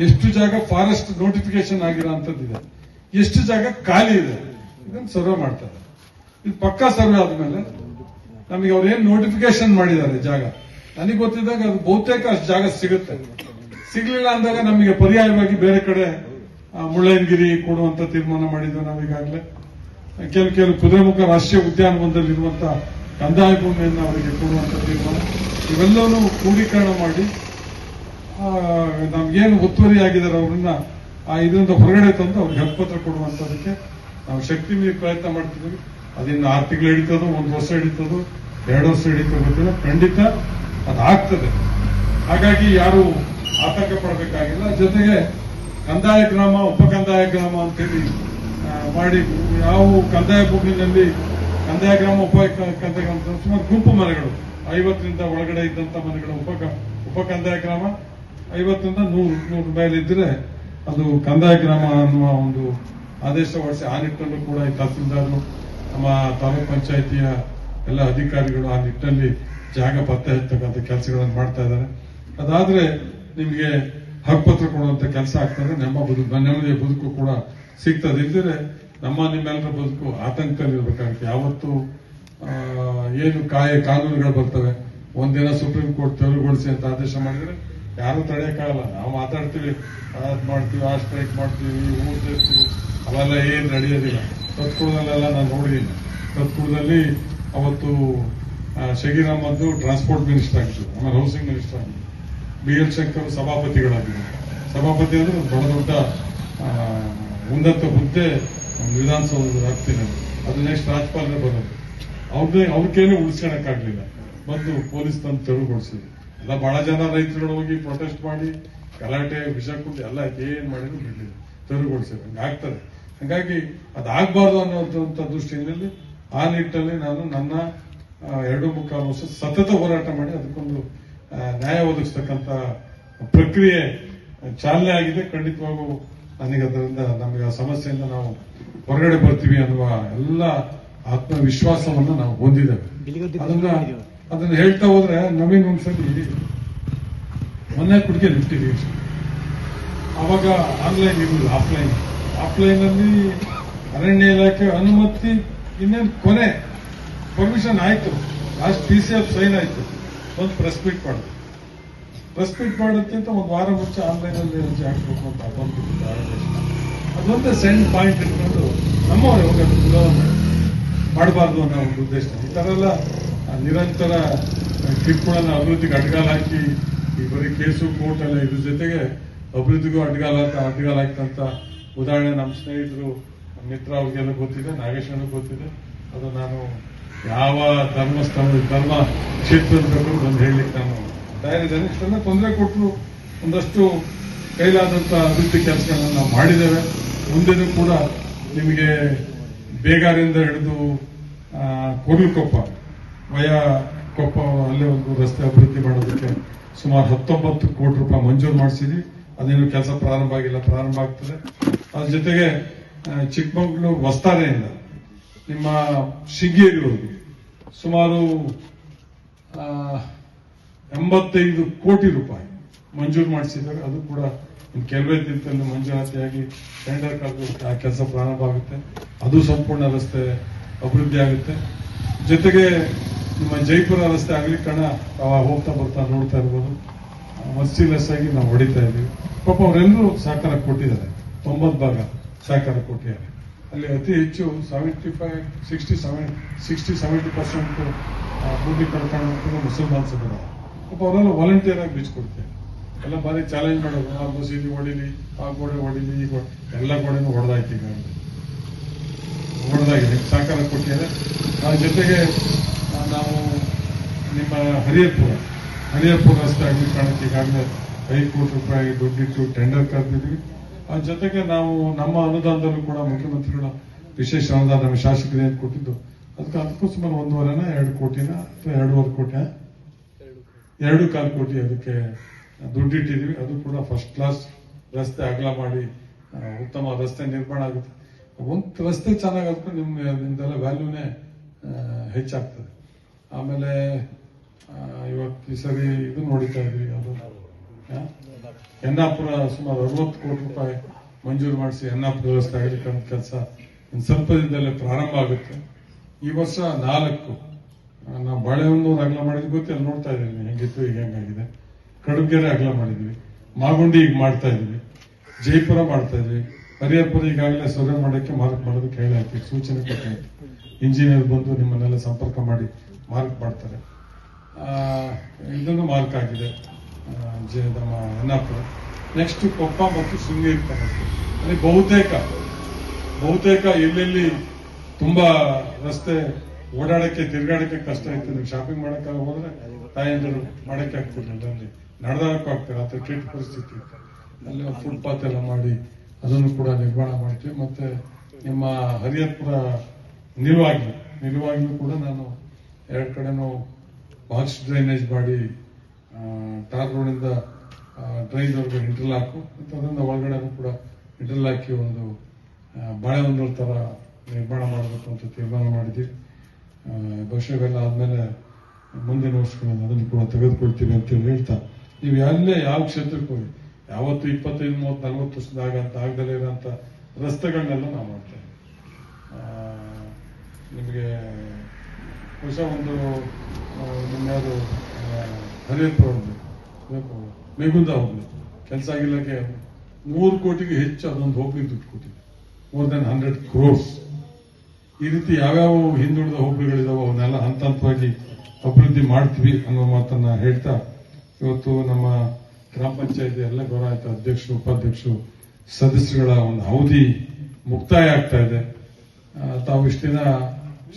S1: ಎಷ್ಟು ಜಾಗ ಫಾರೆಸ್ಟ್ ನೋಟಿಫಿಕೇಶನ್ ಆಗಿರೋಂಥದ್ದಿದೆ, ಎಷ್ಟು ಜಾಗ ಖಾಲಿ ಇದೆ, ಇದನ್ನು ಸರ್ವೆ ಮಾಡ್ತಾರೆ. ಇದು ಪಕ್ಕಾ ಸರ್ವೆ ಆದ್ಮೇಲೆ ನಮಗೆ ಅವ್ರು ಏನ್ ನೋಟಿಫಿಕೇಶನ್ ಮಾಡಿದ್ದಾರೆ ಜಾಗ, ನನಗೆ ಗೊತ್ತಿದ್ದಾಗ ಅದು ಬಹುತೇಕ ಅಷ್ಟು ಜಾಗ ಸಿಗುತ್ತೆ. ಸಿಗ್ಲಿಲ್ಲ ಅಂದಾಗ ನಮಗೆ ಪರ್ಯಾಯವಾಗಿ ಬೇರೆ ಕಡೆ ಮುಳ್ಳಯ್ಯನಗಿರಿ ಕೊಡುವಂತ ತೀರ್ಮಾನ ಮಾಡಿದ್ವಿ ನಾವೀಗಾಗಲೇ. ಕೆಲವು ಕುದುರೆಮುಖ ರಾಷ್ಟ್ರೀಯ ಉದ್ಯಾನವನದಲ್ಲಿ ಇರುವಂತಹ ಕಂದಾಯ ಭೂಮಿಯನ್ನು ಅವರಿಗೆ ಕೊಡುವಂತ ತೀರ್ಮಾನ, ಇವೆಲ್ಲವೂ ಕ್ರೋಢೀಕರಣ ಮಾಡಿ ನಮ್ಗೇನು ಒತ್ತುವರಿ ಆಗಿದ್ದಾರೆ ಅವ್ರನ್ನ ಇದರಿಂದ ಹೊರಗಡೆ ತಂದು ಅವ್ರಿಗೆ ಹಕ್ಕುಪತ್ರ ಕೊಡುವಂತದಕ್ಕೆ ನಾವು ಶಕ್ತಿ ಮೀರಿ ಪ್ರಯತ್ನ ಮಾಡ್ತಿದ್ದೀವಿ. ಅದಿನ್ನು 6 ತಿಂಗಳು ಹಿಡಿತದೋ, 1 ವರ್ಷ ಹಿಡಿತದೋ, 2 ವರ್ಷ ಹಿಡಿತೋ ಗೊತ್ತಿಲ್ಲ, ಖಂಡಿತ ಅದಾಗ್ತದೆ. ಹಾಗಾಗಿ ಯಾರು ಆತಂಕ ಪಡಬೇಕಾಗಿಲ್ಲ. ಜೊತೆಗೆ ಕಂದಾಯ ಗ್ರಾಮ, ಉಪ ಕಂದಾಯ ಗ್ರಾಮ ಅಂತೇಳಿ ಮಾಡಿ, ಯಾವ ಕಂದಾಯ ಭೂಮಿನಲ್ಲಿ ಕಂದಾಯ ಗ್ರಾಮ, ಉಪ ಕಂದಾಯ ಗ್ರಾಮ ಸುಮಾರು ಗುಂಪು ಮನೆಗಳು 50ರಿಂದ ಒಳಗಡೆ ಇದ್ದಂತ ಮನೆಗಳು ಉಪ ಕಂದಾಯ ಗ್ರಾಮ, 50ರಿಂದ 100 ಮೇಲಿದ್ರೆ ಅದು ಕಂದಾಯ ಗ್ರಾಮ ಅನ್ನುವ ಒಂದು ಆದೇಶ ಹೊರಡಿಸಿ, ಆ ನಿಟ್ಟಲ್ಲೂ ಕೂಡ ಈ ತಹಸೀಲ್ದಾರರು, ನಮ್ಮ ತಾಲೂಕ್ ಪಂಚಾಯಿತಿಯ ಎಲ್ಲ ಅಧಿಕಾರಿಗಳು ಆ ನಿಟ್ಟಿನಲ್ಲಿ ಜಾಗ ಪತ್ತೆ ಹಚ್ಚತಕ್ಕಂಥ ಕೆಲಸಗಳನ್ನು ಮಾಡ್ತಾ ಇದ್ದಾರೆ. ಅದಾದ್ರೆ ನಿಮಗೆ ಹಕ್ಕುಪತ್ರ ಕೊಡುವಂತ ಕೆಲಸ ಆಗ್ತದೆ. ನೆಮ್ಮದಿಯ ಬದುಕು ಕೂಡ ಸಿಗ್ತದೆ. ಇದ್ದರೆ ನಿಮ್ಮೆಲ್ಲರ ಬದುಕು ಆತಂಕದಲ್ಲಿ ಇರಬೇಕಾಗುತ್ತೆ. ಯಾವತ್ತು ಏನು ಕಾನೂನುಗಳು ಬರ್ತವೆ, ಒಂದಿನ ಸುಪ್ರೀಂ ಕೋರ್ಟ್ ತೆರವುಗೊಳಿಸಿ ಅಂತ ಆದೇಶ ಮಾಡಿದ್ರೆ ಯಾರು ತಡೆಯಕ್ಕಾಗಲ್ಲ. ನಾವು ಮಾತಾಡ್ತೀವಿ, ಅದ್ ಮಾಡ್ತೀವಿ, ಆ ಸ್ಟ್ರೈಕ್ ಮಾಡ್ತೀವಿ, ಊರ್ ಸೇರ್ತೀವಿ, ಅವೆಲ್ಲ ಏನ್ ನಡೆಯೋದಿಲ್ಲ. ಕತ್ಕೂಡದಲ್ಲೆಲ್ಲ ನಾನು ನೋಡಿದ್ದೀನಿ. ಕತ್ಕೂಡದಲ್ಲಿ ಅವತ್ತು ಶಗೀರ್ ಅಹಮದ್ ಟ್ರಾನ್ಸ್ಪೋರ್ಟ್ ಮಿನಿಸ್ಟರ್ ಆಗಿದ್ರು, ಆಮೇಲೆ ಹೌಸಿಂಗ್ ಮಿನಿಸ್ಟರ್ ಆಗಿದ್ರು, BL ಶಂಕರ್ ಸಭಾಪತಿಗಳಾಗಿದ್ರು. ಸಭಾಪತಿ ಅಂದ್ರೆ ದೊಡ್ಡ ಉನ್ನತ ಹುದ್ದೆ ವಿಧಾನಸೌಧದ ವ್ಯಾಪ್ತಿನಲ್ಲಿ. ಅದು ನೆಕ್ಸ್ಟ್ ರಾಜ್ಯಪಾಲನೆ ಬರೋದು. ಅವ್ರಿಗೇನು ಉಳಿಸ್ಕೊಳಕ್ಕಾಗ್ಲಿಲ್ಲ, ಬಂದು ಪೊಲೀಸ್ ತಂದು ತೆರವುಗೊಳಿಸಿದ್ರು. ಎಲ್ಲ ಬಹಳ ಜನ ರೈತರುಗಳು ಹೋಗಿ ಪ್ರೊಟೆಸ್ಟ್ ಮಾಡಿ ಗಲಾಟೆ, ವಿಷ ಕುಂದು ಎಲ್ಲ ಏನ್ ಮಾಡಿದ್ರು ಬಿಡ್ಲಿಲ್ಲ, ತೆರವುಗೊಳಿಸಿದ್ರು. ಹಂಗಾಗ್ತದೆ. ಹಾಗಾಗಿ ಅದಾಗಬಾರ್ದು ಅನ್ನೋಂಥ ದೃಷ್ಟಿಯಲ್ಲಿ ಆ ನಿಟ್ಟಿನಲ್ಲಿ ನಾನು ನನ್ನ 2.25 ವರ್ಷ ಸತತ ಹೋರಾಟ ಮಾಡಿ ಅದಕ್ಕೊಂದು ನ್ಯಾಯ ಒದಗಿಸ್ತಕ್ಕಂಥ ಪ್ರಕ್ರಿಯೆ ಚಾಲನೆ ಆಗಿದೆ. ಖಂಡಿತವಾಗೂ ನನಗೆ ಅದರಿಂದ ನಮಗೆ ಆ ಸಮಸ್ಯೆಯಿಂದ ನಾವು ಹೊರಗಡೆ ಬರ್ತೀವಿ ಅನ್ನುವ ಎಲ್ಲ ಆತ್ಮವಿಶ್ವಾಸವನ್ನು ನಾವು ಹೊಂದಿದ್ದೇವೆ. ಅದನ್ನ ಹೇಳ್ತಾ ಹೋದ್ರೆ ನವೀನ್ ಒಂದ್ಸಲಿ ಮೊನ್ನೆ ಕುಡಿಗೆ ನಿಂತಿದ್ದೀವಿ. ಅವಾಗ ಆನ್ಲೈನ್ ಇರಲಿಲ್ಲ, ಆಫ್ಲೈನ್ ಅಲ್ಲಿ ಅರಣ್ಯ ಇಲಾಖೆ ಅನುಮತಿ ಇನ್ನೇನು ಕೊನೆ ಪರ್ಮಿಷನ್ ಆಯ್ತು, ಲಾಸ್ಟ್ PCF ಸೈನ್ ಆಯ್ತು. ಒಂದು ಪ್ರೆಸ್ ಮೀಟ್ ಮಾಡಿದ್ರು. ಪ್ರೆಸ್ ಮೀಟ್ ಮಾಡೋದಕ್ಕಿಂತ ಒಂದು ವಾರ ಮುಂಚೆ ಆನ್ಲೈನ್ ಅಲ್ಲಿ ಅರ್ಜಿ ಹಾಕ್ಬೇಕು ಅಂತ ಅದೊಂದೇ ಸೆಂಡ್ ಪಾಯಿಂಟ್ ಇಟ್ಕೊಂಡು ನಮ್ಮವರೇ ಹೋಗೋದು ಮಾಡಬಾರ್ದು ಅನ್ನೋ ಒಂದು ಉದ್ದೇಶ. ಈ ತರ ಎಲ್ಲ ನಿರಂತರ ಕಿಟ್ಗಳನ್ನ ಅಭಿವೃದ್ಧಿಗೆ ಅಡ್ಗಾಲ ಹಾಕಿ ಈ ಬರೀ ಕೇಸು ಕೋರ್ಟ್ ಎಲ್ಲ ಇದ್ರ ಜೊತೆಗೆ ಅಭಿವೃದ್ಧಿಗೂ ಅಡ್ಗಾಲ ಹಾಕ್ತಂತ ಉದಾಹರಣೆ ನಮ್ಮ ಸ್ನೇಹಿತರು ಮಿತ್ರ ಅವ್ರಿಗೆಲ್ಲ ಗೊತ್ತಿದೆ, ನಾಗೇಶ್ವರನಿಗೆ ಗೊತ್ತಿದೆ. ಅದು ನಾನು ಯಾವ ಧರ್ಮ ಕ್ಷೇತ್ರದ ಬಗ್ಗೆ ಬಂದು ಹೇಳಲಿಕ್ಕೆ ನಾನು ತಯಾರಿದ್ದೇನೆ. ಇಷ್ಟೆಲ್ಲ ತೊಂದರೆ ಕೊಟ್ಟರು ಒಂದಷ್ಟು ಕೈಲಾದಂತ ಅಭಿವೃದ್ಧಿ ಕೆಲಸಗಳನ್ನ ನಾವು ಮಾಡಿದ್ದೇವೆ. ಮುಂದೆನೂ ಕೂಡ ನಿಮಗೆ ಬೇಗಾರಿಂದ ಹಿಡಿದು ಕೊರ್ಲುಕೊಪ್ಪ ವಯ ಕೊಪ್ಪ ಅಲ್ಲೇ ಒಂದು ರಸ್ತೆ ಅಭಿವೃದ್ಧಿ ಮಾಡೋದಕ್ಕೆ ಸುಮಾರು 19 ಕೋಟಿ ರೂಪಾಯಿ ಮಂಜೂರು ಮಾಡಿಸಿದ್ವಿ. ಅದೇನು ಕೆಲಸ ಪ್ರಾರಂಭ ಆಗಿಲ್ಲ, ಪ್ರಾರಂಭ ಆಗ್ತದೆ. ಅದ್ರ ಜೊತೆಗೆ ಚಿಕ್ಕಮಗಳೂರು ವಸ್ತಾರೆಯಿಂದ ನಿಮ್ಮ ಶೃಂಗೇರಿವರೆಗೂ ಸುಮಾರು 85 ಕೋಟಿ ರೂಪಾಯಿ ಮಂಜೂರು ಮಾಡಿಸಿದ್ದಾರೆ. ಅದು ಕೂಡ ಕೆಲವೇ ದಿನದಲ್ಲಿ ಮಂಜೂರಾತಿಯಾಗಿ ಟೆಂಡರ್ ಕರೆದು ಆ ಕೆಲಸ ಪ್ರಾರಂಭ ಆಗುತ್ತೆ. ಅದು ಸಂಪೂರ್ಣ ರಸ್ತೆ ಅಭಿವೃದ್ಧಿ ಆಗುತ್ತೆ. ಜೊತೆಗೆ ನಿಮ್ಮ ಜೈಪುರ ರಸ್ತೆ ಅಗಲೀಕರಣ ಹೋಗ್ತಾ ಬರ್ತಾ ನೋಡ್ತಾ ಇರ್ಬೋದು. ಮರ್ಸಿಲೆಸ್ ಆಗಿ ನಾವು ಹೊಡಿತಾ ಇದ್ದೀವಿ. ಪಾಪ ಅವರೆಲ್ಲರೂ ಸಹಕಾರ ಕೊಟ್ಟಿದ್ದಾರೆ, 90 ಭಾಗ ಸಹಕಾರ ಕೊಟ್ಟಿದ್ದಾರೆ. ಅಲ್ಲಿ ಅತಿ ಹೆಚ್ಚು 60-70% ಭೂಮಿ ಕಳ್ಕೊಂಡು ಮುಸಲ್ಮಾನ್ ಸಮುದಾಯ. ಪಾಪ ಅವರೆಲ್ಲ ವಾಲಂಟಿಯರ್ ಆಗಿ ಬೀಚ್ಕೊಡ್ತಾರೆ. ಎಲ್ಲ ಬಾರಿ ಚಾಲೆಂಜ್ ಮಾಡೋದು, ಆ ಮಸೀದಿ ಹೊಡಿಲಿ, ಆ ಗೋಡೆ ಹೊಡಿಲಿ, ಈ ಎಲ್ಲ ಗೋಡೆನೂ ಹೊಡೆದಾಯ್ತು. ಈಗ ಹೊಡೆದಾಗಿದೆ, ಸಹಕಾರ ಕೊಟ್ಟಿದ್ದಾರೆ. ಅದ್ರ ಜೊತೆಗೆ ನಾವು ನಿಮ್ಮ ಹರಿಹರ್ಪುರ ರಸ್ತೆ ಅಗಲೀಕರಣಕ್ಕೆ ಈಗಾಗಲೇ 5 ಕೋಟಿ ರೂಪಾಯಿ ದುಡ್ಡಿಟ್ಟು ಟೆಂಡರ್ ಕರೆದಿದ್ವಿ. ಅದ್ರ ಜೊತೆಗೆ ನಾವು ನಮ್ಮ ಅನುದಾನದಲ್ಲೂ ಕೂಡ ಮುಖ್ಯಮಂತ್ರಿಗಳ ವಿಶೇಷ ಅನುದಾನ ನಮ್ಮ ಶಾಸಕರು ಏನು ಕೊಟ್ಟಿದ್ದು ಅದಕ್ಕೂ ಸುಮಾರು 1.5 ಕೋಟಿನ ಅಥವಾ 2.25 ಕೋಟಿ 2.25 ಕೋಟಿ ಅದಕ್ಕೆ ದುಡ್ಡಿಟ್ಟಿದ್ವಿ. ಅದು ಕೂಡ ಫಸ್ಟ್ ಕ್ಲಾಸ್ ರಸ್ತೆ ಅಗಲ ಮಾಡಿ ಉತ್ತಮ ರಸ್ತೆ ನಿರ್ಮಾಣ ಆಗುತ್ತೆ. ಒಂದು ರಸ್ತೆ ಚೆನ್ನಾಗಾದ್ರೆ ನಿಮ್ದೆಲ್ಲ ವ್ಯಾಲ್ಯೂನೇ ಹೆಚ್ಚಾಗ್ತದೆ. ಆಮೇಲೆ ಇವತ್ತು ಈ ಸರಿ ಇದು ನೋಡಿತಾ ಇದ್ವಿ, ಅದು ಎನ್ನಾಪುರ ಸುಮಾರು 60 ಕೋಟಿ ರೂಪಾಯಿ ಮಂಜೂರು ಮಾಡಿಸಿ ಎನ್ನಾಪುರ ವ್ಯವಸ್ಥೆ ಅಗಲೀಕರಣ ಕೆಲಸ ಇನ್ನು ಸ್ವಲ್ಪ ದಿನದಲ್ಲೇ ಪ್ರಾರಂಭ ಆಗುತ್ತೆ. ಈ ವರ್ಷ 4 ನಾವು ಬಾಳೆಹೊನ್ನೂರು ಅಗಲ ಮಾಡಿದ್ವಿ, ಗೊತ್ತಿಲ್ಲ, ನೋಡ್ತಾ ಇದ್ದೀವಿ ಹೆಂಗಿತ್ತು, ಈಗ ಹೆಂಗಾಗಿದೆ. ಕಡುಗೆರೆ ಅಗಲ ಮಾಡಿದ್ವಿ, ಮಾಗುಂಡಿ ಈಗ ಮಾಡ್ತಾ ಇದೀವಿ, ಜೈಪುರ ಮಾಡ್ತಾ ಇದ್ವಿ, ಹರಿಹರಪುರ ಈಗಾಗಲೇ ಸೌದೆ ಮಾಡೋಕ್ಕೆ ಮಾರ್ಕ್ ಮಾಡೋದಕ್ಕೆ ಹೇಳಾಯ್ತು, ಸೂಚನೆ ಕೊಟ್ಟಾಯ್ತು. ಇಂಜಿನಿಯರ್ ಬಂದು ನಿಮ್ಮನ್ನೆಲ್ಲ ಸಂಪರ್ಕ ಮಾಡಿ ಮಾರ್ಕ್ ಮಾಡ್ತಾರೆ. ಇದನ್ನು ಮಾರ್ಕ್ ಆಗಿದೆ ನಮ್ಮ ಎನ್ನಾಪುರ. ನೆಕ್ಸ್ಟ್ ಕೊಪ್ಪ ಮತ್ತು ಶೃಂಗೇರಿ ಅಲ್ಲಿ ಬಹುತೇಕ ಬಹುತೇಕ ಎಲ್ಲೆಲ್ಲಿ ತುಂಬಾ ರಸ್ತೆ ಓಡಾಡಕ್ಕೆ ತಿರುಗಾಡಕ್ಕೆ ಕಷ್ಟ ಇತ್ತು. ನೀವು ಶಾಪಿಂಗ್ ಮಾಡಕ್ಕೆ ಹೋದ್ರೆ ತಾಯಂದಿರು ಮಾಡಕ್ಕೆ ಆಗ್ತಿರ್ಲಿಲ್ಲ, ಅಲ್ಲಿ ನಡೆದಾಡಕ್ಕೂ ಆಗ್ತಿಲ್ಲ, ಅಂತ ಕೆಟ್ಟ ಪರಿಸ್ಥಿತಿ ಇತ್ತು. ಅಲ್ಲಿ ಫುಟ್ಪಾತ್ ಎಲ್ಲ ಮಾಡಿ ಅದನ್ನು ಕೂಡ ನಿರ್ಮಾಣ ಮಾಡ್ತೀವಿ. ಮತ್ತೆ ನಿಮ್ಮ ಹರಿಹರಪುರ ನಿಲುವಾಗಿಯೂ ಕೂಡ ನಾನು ಎರಡು ಕಡೆನೂ ಬಾಕ್ಸ್ ಡ್ರೈನೇಜ್ ಮಾಡಿ ಟಾರ್ ರೋಡಿಂದ ಡ್ರೈನ್ವರೆಗೂ ಇಂಟರ್ಲಾಕು, ಅದರಿಂದ ಒಳಗಡೆ ಕೂಡ ಇಂಟರ್ಲಾಕಿ ಒಂದು ಬಾಳೆಹೊನ್ನೂರು ತರ ನಿರ್ಮಾಣ ಮಾಡಬೇಕು ಅಂತ ತೀರ್ಮಾನ ಮಾಡಿದ್ದೀವಿ. ಬಹುಶಃ ಇವೆಲ್ಲ ಆದ್ಮೇಲೆ ಮುಂದಿನ ವರ್ಷಗಳಲ್ಲಿ ಅದನ್ನು ಕೂಡ ತೆಗೆದುಕೊಳ್ತೀವಿ ಅಂತ ಹೇಳ್ತಾ, ನೀವು ಯಾವ ಕ್ಷೇತ್ರಕ್ಕೆ ಹೋಗಿ ಯಾವತ್ತು 25-30-40 ವರ್ಷದಾಗ ಆಗದಲ್ಲೇ ಇರೋಂಥ ರಸ್ತೆಗಳನ್ನೆಲ್ಲ ನಾವು ಮಾಡ್ತೇವೆ. ನಿಮಗೆ ಹೊಸ ಒಂದು ನಿಮ್ಯಾವುದು ಹರಿಹರಪುರ ಮೇಗುಂದ ಹೋಗ್ಲಿ ಕೆಲಸ ಆಗಿಲ್ಲಕ್ಕೆ 100 ಕೋಟಿಗೆ ಹೆಚ್ಚು ಅದೊಂದು ಹೋಗ್ಲಿ ದುಡ್ಡು ಕೊಟ್ಟಿದೆ, ಮೋರ್ ದನ್ 100 crores. ಈ ರೀತಿ ಯಾವ್ಯಾವ ಹಿಂದುಳಿದ ಹೋಬಳಿಗಳಿದಾವೋ ಅವನ್ನೆಲ್ಲ ಹಂತ ಹಂತವಾಗಿ ಅಭಿವೃದ್ಧಿ ಮಾಡ್ತೀವಿ ಅನ್ನೋ ಮಾತನ್ನ ಹೇಳ್ತಾ, ಇವತ್ತು ನಮ್ಮ ಗ್ರಾಮ ಪಂಚಾಯತಿ ಎಲ್ಲ ಗೌರವಾನ್ವಿತ ಅಧ್ಯಕ್ಷರು, ಉಪಾಧ್ಯಕ್ಷರು, ಸದಸ್ಯರುಗಳ ಒಂದು ಅವಧಿ ಮುಕ್ತಾಯ ಆಗ್ತಾ ಇದೆ. ತಾವು ಇಷ್ಟು ದಿನ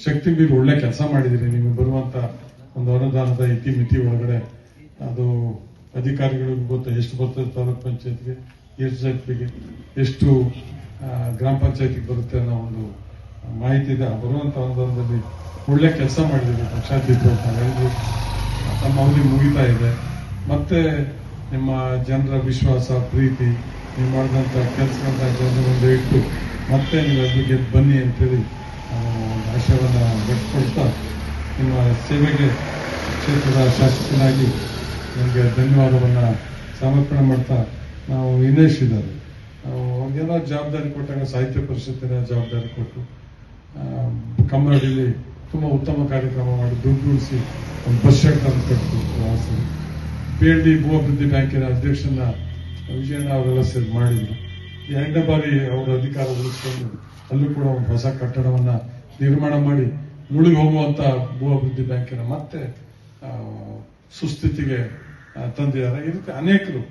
S1: ಶಕ್ತಿ ಮೀರಿ ಒಳ್ಳೆ ಕೆಲಸ ಮಾಡಿದಿರಿ. ನಿಮಗೆ ಬರುವಂತ ಒಂದು ಅನುದಾನದ ಇತಿಮಿತಿ ಒಳಗಡೆ ಅದು ಅಧಿಕಾರಿಗಳಿಗೆ ಗೊತ್ತ ಎಷ್ಟು ಬರ್ತದೆ, ತಾಲೂಕ್ ಪಂಚಾಯತ್ಗೆ ಎಷ್ಟು ಜೆಡ್ಪಿಗೆ ಎಷ್ಟು ಗ್ರಾಮ ಪಂಚಾಯತಿಗೆ ಬರುತ್ತೆ ಅನ್ನೋ ಒಂದು ಮಾಹಿತಿ ಇದೆ. ಬರುವಂತ ಅನುದಾನದಲ್ಲಿ ಒಳ್ಳೆ ಕೆಲಸ ಮಾಡಿದ್ದೀರಿ. ಪಕ್ಷಾತೀತ ತಮ್ಮ ಅವಧಿ ಮುಗಿತಾ ಇದೆ. ಮತ್ತೆ ನಿಮ್ಮ ಜನರ ವಿಶ್ವಾಸ, ಪ್ರೀತಿ, ನೀವು ಮಾಡಿದಂತ ಕೆಲಸಗಳನ್ನ ಜನರ ಮುಂದೆ ಇಟ್ಟು ಮತ್ತೆ ನೀವು ಅಲ್ಲಿಗೆ ಬನ್ನಿ ಅಂತೇಳಿ ಒಂದು ಆಶಯವನ್ನು ವ್ಯಕ್ತಪಡಿಸ್ತಾ, ನಿಮ್ಮ ಸೇವೆಗೆ ಕ್ಷೇತ್ರದ ಶಾಸಕನಾಗಿ ನನಗೆ ಧನ್ಯವಾದವನ್ನು ಸಮರ್ಪಣೆ ಮಾಡ್ತಾ, ನಾವು ವಿನೇಶ್ ಇದ್ದಾರೆ, ಅವ್ರಿಗೆಲ್ಲ ಜವಾಬ್ದಾರಿ ಕೊಟ್ಟಾಗ ಸಾಹಿತ್ಯ ಪರಿಷತ್ತಿನ ಜವಾಬ್ದಾರಿ ಕೊಟ್ಟು ಕಮ್ಮರಡಿಯಲ್ಲಿ ತುಂಬಾ ಉತ್ತಮ ಕಾರ್ಯಕ್ರಮ ಮಾಡಿ ದುಡ್ಡು ಉಳಿಸಿ ಒಂದು ಬಸ್ ಶೆಲ್ಟರ್ ಕಟ್ಟಿದ್ರು. PLD ಭೂ ಅಭಿವೃದ್ಧಿ ಬ್ಯಾಂಕಿನ ಅಧ್ಯಕ್ಷನ ವಿಜಯಣ್ಣ ಅವರೆಲ್ಲ ಸೇರಿ ಮಾಡಿದ್ರು. ಎರಡನೇ ಬಾರಿ ಅವರ ಅಧಿಕಾರ ಉಳಿಸಿಕೊಂಡು ಅಲ್ಲೂ ಕೂಡ ಒಂದು ಹೊಸ ಕಟ್ಟಡವನ್ನ ನಿರ್ಮಾಣ ಮಾಡಿ ಮುಳುಗಿ ಹೋಗುವಂತ ಭೂ ಅಭಿವೃದ್ಧಿ ಬ್ಯಾಂಕಿನ ಮತ್ತೆ ಸುಸ್ಥಿತಿಗೆ ತಂದಿದ್ದಾರೆ. ಈ ರೀತಿ ಅನೇಕರು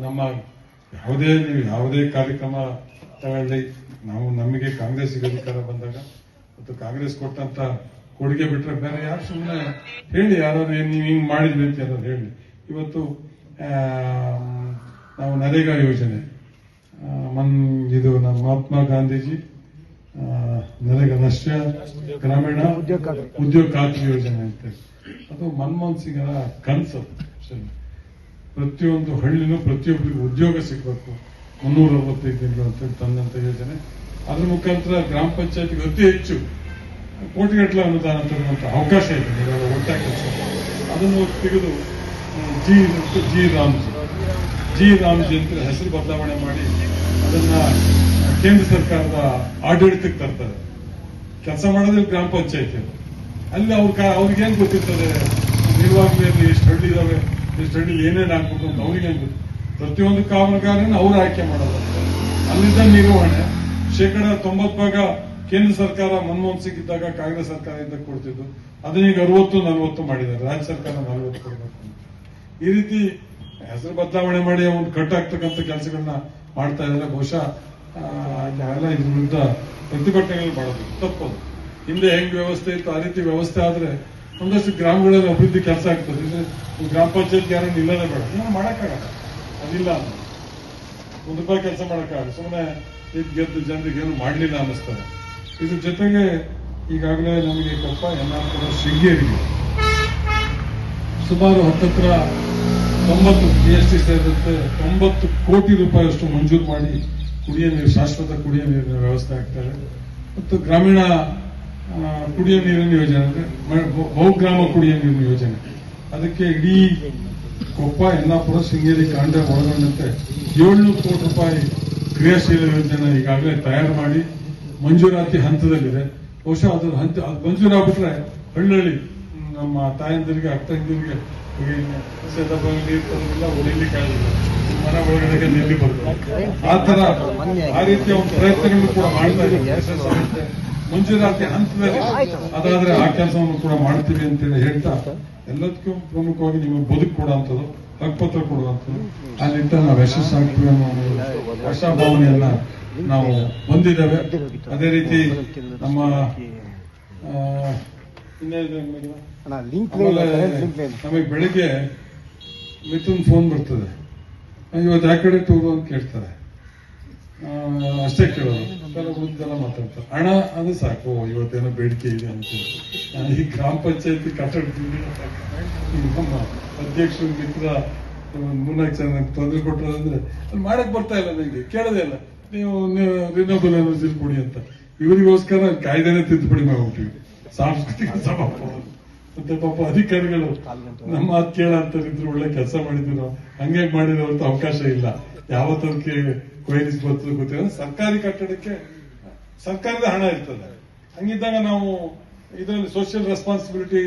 S1: ನಮ್ಮ ನೀವು ಯಾವುದೇ ಕಾರ್ಯಕ್ರಮ ತಗೊಳ್ಳಿ, ನಾವು ನಮಗೆ ಕಾಂಗ್ರೆಸ್ಗೆ ಅಧಿಕಾರ ಬಂದಾಗ ಮತ್ತು ಕಾಂಗ್ರೆಸ್ ಕೊಟ್ಟಂತ ಕೊಡುಗೆ ಬಿಟ್ರೆ ಬೇರೆ ಯಾರು ಸುಮ್ಮನೆ ಹೇಳಿ, ಯಾರು ನೀವು ಹಿಂಗ್ ಮಾಡಿದ್ವಿ ಅಂತ ಯಾರು ಹೇಳಿ. ಇವತ್ತು ನಾವು ನರೇಗಾ ಯೋಜನೆ ಇದು ನಮ್ಮ ಮಹಾತ್ಮ ಗಾಂಧೀಜಿ ನರೇಗಾ ರಾಷ್ಟ್ರೀಯ ಗ್ರಾಮೀಣ ಉದ್ಯೋಗ ಖಾತ್ರಿ ಯೋಜನೆ ಅಂತ, ಅದು ಮನಮೋಹನ್ ಸಿಂಗರ ಕನಸು. ಪ್ರತಿಯೊಂದು ಹಳ್ಳಿನೂ ಪ್ರತಿಯೊಬ್ಬರಿಗೂ ಉದ್ಯೋಗ ಸಿಗಬೇಕು, 365 ದಿನಗಳು ಅಂತ ತಂದಂತ ಯೋಜನೆ. ಅದ್ರ ಮುಖಾಂತರ ಗ್ರಾಮ ಪಂಚಾಯತ್ಗೆ ಅತಿ ಹೆಚ್ಚು ಕೋಟಿಗಟ್ಟಲೆ ಅನುದಾನ ತರುವಂತ ಅವಕಾಶ ಇದೆ. ನೀವೆಲ್ಲ ಒಟ್ಟಾಗಿ ಕೆಲಸ ಅದನ್ನು ತೆಗೆದು ಜಿ ರಾಮ್ಜಿ ಅಂತ ಹೆಸರು ಬದಲಾವಣೆ ಮಾಡಿ ಅದನ್ನ ಕೇಂದ್ರ ಸರ್ಕಾರದ ಆಡಳಿತಕ್ಕೆ ತರ್ತಾರೆ. ಕೆಲಸ ಮಾಡೋದ್ರೆ ಗ್ರಾಮ ಪಂಚಾಯತಿ ಅಲ್ಲಿ ಅವ್ರಿಗೇನ್ ಗೊತ್ತಿರ್ತದೆ, ನಿರ್ವಾಹಣೆಯಲ್ಲಿ ಎಷ್ಟು ಹಳ್ಳಿ ಇದಾವೆ, ಎಷ್ಟು ಹಳ್ಳಿ ಏನೇನು ಆಗ್ಬೇಕು ಅಂತ ಅವ್ರಿಗೇನು ಗೊತ್ತು. ಪ್ರತಿಯೊಂದು ಕಾಮಗಾರಿನ ಅವ್ರು ಆಯ್ಕೆ ಮಾಡೋದು. ಅಲ್ಲಿದ್ದ ನಿರ್ವಹಣೆ 90% ಕೇಂದ್ರ ಸರ್ಕಾರ ಮನಮೋಹನ್ ಸಿಂಗ್ ಇದ್ದಾಗ ಕಾಂಗ್ರೆಸ್ ಸರ್ಕಾರ ಇದ್ದಾಗ ಕೊಡ್ತಿದ್ದು, ಅದನ್ನೀಗ 60-40 ಮಾಡಿದ್ದಾರೆ. ರಾಜ್ಯ ಸರ್ಕಾರ 40 ಕೊಡಬೇಕು. ಈ ರೀತಿ ಹೆಸರು ಬದಲಾವಣೆ ಮಾಡಿ ಒಂದು ಕಟ್ಟಾಗ್ತಕ್ಕಂಥ ಕೆಲಸಗಳನ್ನ ಮಾಡ್ತಾ ಇದ್ದಾರೆ. ಬಹುಶಃ ಎಲ್ಲ ಇದ್ರ ವಿರುದ್ಧ ಪ್ರತಿಭಟನೆಗಳು ಮಾಡೋದು ತಪ್ಪದು. ಹಿಂದೆ ಹೆಂಗ್ ವ್ಯವಸ್ಥೆ ಇತ್ತು ಆ ರೀತಿ ವ್ಯವಸ್ಥೆ ಆದ್ರೆ ಒಂದಷ್ಟು ಗ್ರಾಮಗಳಲ್ಲಿ ಅಭಿವೃದ್ಧಿ ಕೆಲಸ ಆಗ್ತದೆ. ಗ್ರಾಮ ಪಂಚಾಯತ್ ಯಾರು ನಿಲ್ಲದೇ ಬೇಡ, ಏನು ಮಾಡಕ್ಕಾಗಲ್ಲ, ಅದಿಲ್ಲ ₹1 ಕೆಲಸ ಮಾಡಕ್ಕಾಗಲ್ಲ. ಸುಮ್ಮನೆ ಗೆದ್ದು ಜನರಿಗೆ ಏನು ಮಾಡಲಿಲ್ಲ ಅನ್ನಿಸ್ತಾರೆ. ಇದ್ರ ಜೊತೆಗೆ ಈಗಾಗಲೇ ನಮಗೆ ಕೊಪ್ಪ ಯಲ್ಲಾಪುರ ಶೃಂಗೇರಿಗೆ ಸುಮಾರು 90 GST ಸೇರಿದಂತೆ 90 ಕೋಟಿ ರೂಪಾಯಿಯಷ್ಟು ಮಂಜೂರು ಮಾಡಿ ಕುಡಿಯ ನೀರು, ಶಾಶ್ವತ ಕುಡಿಯ ನೀರಿನ ವ್ಯವಸ್ಥೆ ಆಗ್ತದೆ. ಮತ್ತು ಗ್ರಾಮೀಣ ಕುಡಿಯ ನೀರಿನ ಯೋಜನೆ ಅಂದ್ರೆ ಬಹುಗ್ರಾಮ ಕುಡಿಯ ನೀರಿನ ಯೋಜನೆ, ಅದಕ್ಕೆ ಇಡೀ ಕೊಪ್ಪ ಯಲ್ಲಾಪುರ ಶೃಂಗೇರಿ ಕಾಂಡ ಒಳಗೊಂಡಂತೆ 700 ಕೋಟಿ ರೂಪಾಯಿ ಕ್ರಿಯಾಶೀಲ ಯೋಜನೆ ಈಗಾಗಲೇ ತಯಾರು ಮಾಡಿ ಮಂಜೂರಾತಿ ಹಂತದಲ್ಲಿದೆ. ಬಹುಶಃ ಅದು ಮಂಜೂರಾಗ್ಬಿಟ್ರೆ ಹಳ್ಳಿ ನಮ್ಮ ತಾಯಂದಿರಿಗೆ, ಅಕ್ಕಂದಿರಿಗೆ ನೀರು ತರೋದಿಲ್ಲ, ಹೊಡಿಲಿಕ್ಕಾಗಿಲ್ಲ, ಮನೆ ಒಳಗಡೆಗೆ ನಿಲ್ಲಿ ಬರ್ತದೆ. ಆ ರೀತಿಯ ಒಂದು ಪ್ರಯತ್ನಗಳು ಕೂಡ ಮಾಡ್ತಾ ಇದ್ದಾರೆ. ಮಂಜೂರಾತಿ ಹಂತದಲ್ಲಿ ಅದಾದ್ರೆ ಆ ಕೆಲಸವನ್ನು ಕೂಡ ಮಾಡ್ತೀವಿ ಅಂತೇಳಿ ಹೇಳ್ತಾ, ಎಲ್ಲದಕ್ಕೂ ಪ್ರಮುಖವಾಗಿ ನಿಮಗೆ ಬದುಕು ಕೊಡುವಂಥದ್ದು, ಹಕ್ಕುಪತ್ರ ಕೊಡುವಂಥದ್ದು, ಆ ನಿಟ್ಟಿನಲ್ಲಿ ನಾವು ಯಶಸ್ಸಾಗ್ತೀವಿ ಅನ್ನೋ ಆಶಾಭಾವನೆಯನ್ನ ನಾವು ಹೊಂದಿದ್ದೇವೆ. ಅದೇ ರೀತಿ ನಮ್ಮ ನಮಗೆ ಬೆಳಿಗ್ಗೆ ಮಿಥುನ್ ಫೋನ್ ಬರ್ತದೆ, ಇವತ್ತು ಆ ಕಡೆ ಟೂರು ಅಂತ ಕೇಳ್ತಾರೆ. ಅಷ್ಟೇ ಕೇಳೋದು, ಉಳಿದೆಲ್ಲ ಮಾತಾಡ್ತಾರೆ. ಹಣ ಅದು ಸಾಕು, ಇವತ್ತೇನೋ ಬೇಡಿಕೆ ಇದೆ ಅಂತ. ಈ ಗ್ರಾಮ ಪಂಚಾಯತಿ ಕಟ್ಟಡ ನಮ್ಮ ಅಧ್ಯಕ್ಷರು ಮಿತ್ರ ಮೂರ್ನಾಲ್ಕು ಜನ ತೊಂದರೆ ಕೊಟ್ಟರಂದ್ರೆ ಅದು ಮಾಡಕ್ ಬರ್ತಾ ಇಲ್ಲ, ನನಗೆ ಕೇಳೋದೇ ಇಲ್ಲ. ನೀವು ರಿನ್ಯೂಬಲ್ ಎನರ್ಜಿ ಕೊಡಿ ಅಂತ. ಇವರಿಗೋಸ್ಕರ ಕಾಯ್ದೆನೇ ತಿದ್ದುಪಡಿ ಮಾಡ್ಬಿಟ್ಟಿವಿ, ಸಾಂಸ್ಕೃತಿಕ ಸಭಾಪತಿ ಮತ್ತೆ ಪಾಪ ಅಧಿಕಾರಿಗಳು ನಮ್ಮ ಮಾತು ಕೇಳ ಅಂತರಿದ್ರು, ಒಳ್ಳೆ ಕೆಲಸ ಮಾಡಿದ್ರು ನಾವು. ಹಂಗೆ ಮಾಡಿರೋಂತ ಅವಕಾಶ ಇಲ್ಲ. ಯಾವತ್ತದಕ್ಕೆ ಕೊಯ್ಲಿಸ್ ಬರ್ತದೆ ಗೊತ್ತಿಲ್ಲ. ಸರ್ಕಾರಿ ಕಟ್ಟಡಕ್ಕೆ ಸರ್ಕಾರದ ಹಣ ಇರ್ತದೆ. ಹಂಗಿದ್ದಾಗ ನಾವು ಇದರಲ್ಲಿ ಸೋಷಿಯಲ್ ರೆಸ್ಪಾನ್ಸಿಬಿಲಿಟಿ,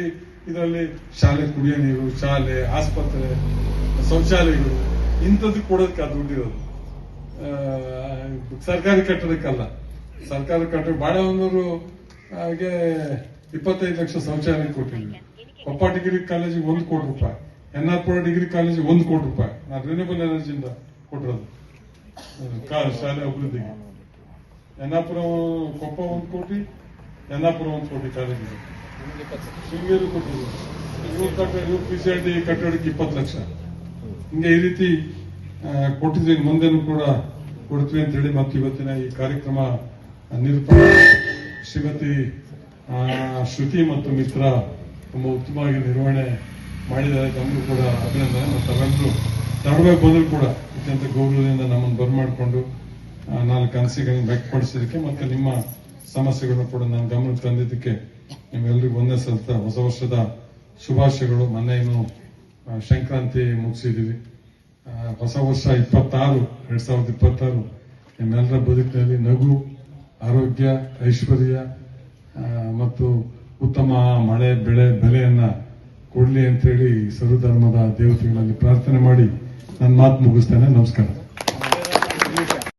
S1: ಇದರಲ್ಲಿ ಶಾಲೆ, ಕುಡಿಯೋ ನೀರು, ಶಾಲೆ, ಆಸ್ಪತ್ರೆ, ಶೌಚಾಲಯಗಳು ಇಂಥದ್ದು ಕೊಡೋದಕ್ಕೆ ಅದು ದುಡ್ಡಿರೋದು. ಸರ್ಕಾರಿ ಕಟ್ಟಡಕ್ಕಲ್ಲ. ಸರ್ಕಾರಿ ಕಟ್ಟಡ ಬಾಳೆಹೊನ್ನೂರು ಹಾಗೆ 25 ಲಕ್ಷ ಶೌಚಾಲಯ ಕೊಟ್ಟಿದ್ವಿ. ಕೊಪ್ಪ ಡಿಗ್ರಿ ಕಾಲೇಜಿಗೆ 1 ಕೋಟಿ ರೂಪಾಯಿ, ಎನ್ನಾರ್ಪುರ ಡಿಗ್ರಿ ಕಾಲೇಜಿಗೆ 1 ಕೋಟಿ ರೂಪಾಯಿ ನಾನು ರಿನ್ಯೂಬಲ್ ಎನರ್ಜಿಯಿಂದ ಕೊಟ್ಟಿರೋದು ಶಾಲೆ ಅಭಿವೃದ್ಧಿಗೆ. ಎನ್ನಾಪುರ ಕೊಪ್ಪ 1 ಕೋಟಿ, ಎನ್ನಾಪುರ 1 ಕೋಟಿ ಕಾಲೇಜಿಗೆ. ಶೃಂಗೇರಿ ಕೊಟ್ಟಿದ್ರು. ಇವ್ರು PCRD ಕಟ್ಟಡಕ್ಕೆ 20 ಲಕ್ಷ. ಹಿಂಗೆ ಈ ರೀತಿ ಕೊಟ್ಟಿದ್ವಿ. ಮುಂದೆನೂ ಕೂಡ ಕೊಡ್ತೀವಿ ಅಂತ ಹೇಳಿ ಮತ್ತು ಇವತ್ತಿನ ಈ ಕಾರ್ಯಕ್ರಮ ನಿರೂಪಣೆ ಶ್ರೀಮತಿ ಶ್ರುತಿ ಮತ್ತು ಮಿತ್ರ ತುಂಬಾ ಉತ್ತಮವಾಗಿ ನಿರ್ವಹಣೆ ಮಾಡಿದ್ದಾರೆ. ತಮಗೂ ಕೂಡ ಅಭಿನಂದನೆ. ಮತ್ತು ಅವೆಲ್ಲರೂ ತಡವಾಗಿ ಬಂದರೂ ಕೂಡ ಅತ್ಯಂತ ಗೌರವದಿಂದ ನಮ್ಮನ್ನು ಬರಮಾಡಿಕೊಂಡು 4 ಅನಿಸಿಕೆಗಳನ್ನು ವ್ಯಕ್ತಪಡಿಸಿದ್ದಕ್ಕೆ ಮತ್ತು ನಿಮ್ಮ ಸಮಸ್ಯೆಗಳನ್ನು ಕೂಡ ನಾನು ಗಮನಕ್ಕೆ ತಂದಿದ್ದಕ್ಕೆ ನಿಮ್ಮೆಲ್ಲರಿಗೂ ಒಂದೇ ಸಲ್ತಾ ಹೊಸ ವರ್ಷದ ಶುಭಾಶಯಗಳು. ಮೊನ್ನೆ ಇನ್ನು ಸಂಕ್ರಾಂತಿ ಮುಗಿಸಿದ್ದೀವಿ. ಹೊಸ ವರ್ಷ 2026 ನಿಮ್ಮೆಲ್ಲರ ಬದುಕಿನಲ್ಲಿ ನಗು, ಆರೋಗ್ಯ, ಐಶ್ವರ್ಯ ಮತ್ತು ಉತ್ತಮ ಮಳೆ, ಬೆಲೆಯನ್ನ ಕೊಡ್ಲಿ ಅಂತೇಳಿ ಸರ್ವಧರ್ಮದ ದೇವತೆಗಳಲ್ಲಿ ಪ್ರಾರ್ಥನೆ ಮಾಡಿ ನನ್ನ ಮಾತು ಮುಗಿಸ್ತೇನೆ. ನಮಸ್ಕಾರ.